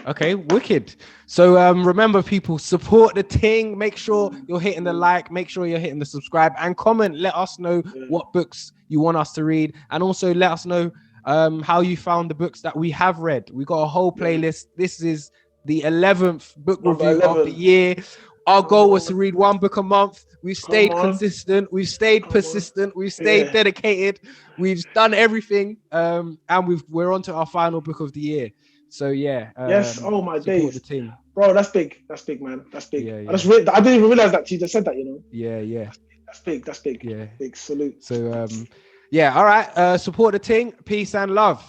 Okay, wicked. So remember, people, support the thing. Make sure you're hitting the like, make sure you're hitting the subscribe, and comment. Let us know what books you want us to read, and also let us know how you found the books that we have read. We got a whole playlist. This is the 11th book review of the year. Our goal was to read one book a month. We've stayed consistent. We've stayed persistent. We've stayed dedicated. We've done everything, and we're on to our final book of the year. So yeah.
Yes. Oh my days,
the team.
Bro. That's big, man. That's big.
Yeah.
I didn't even realize that you just said that.
Yeah.
That's big.
Yeah.
Big salute.
So yeah. All right. Support the team. Peace and love.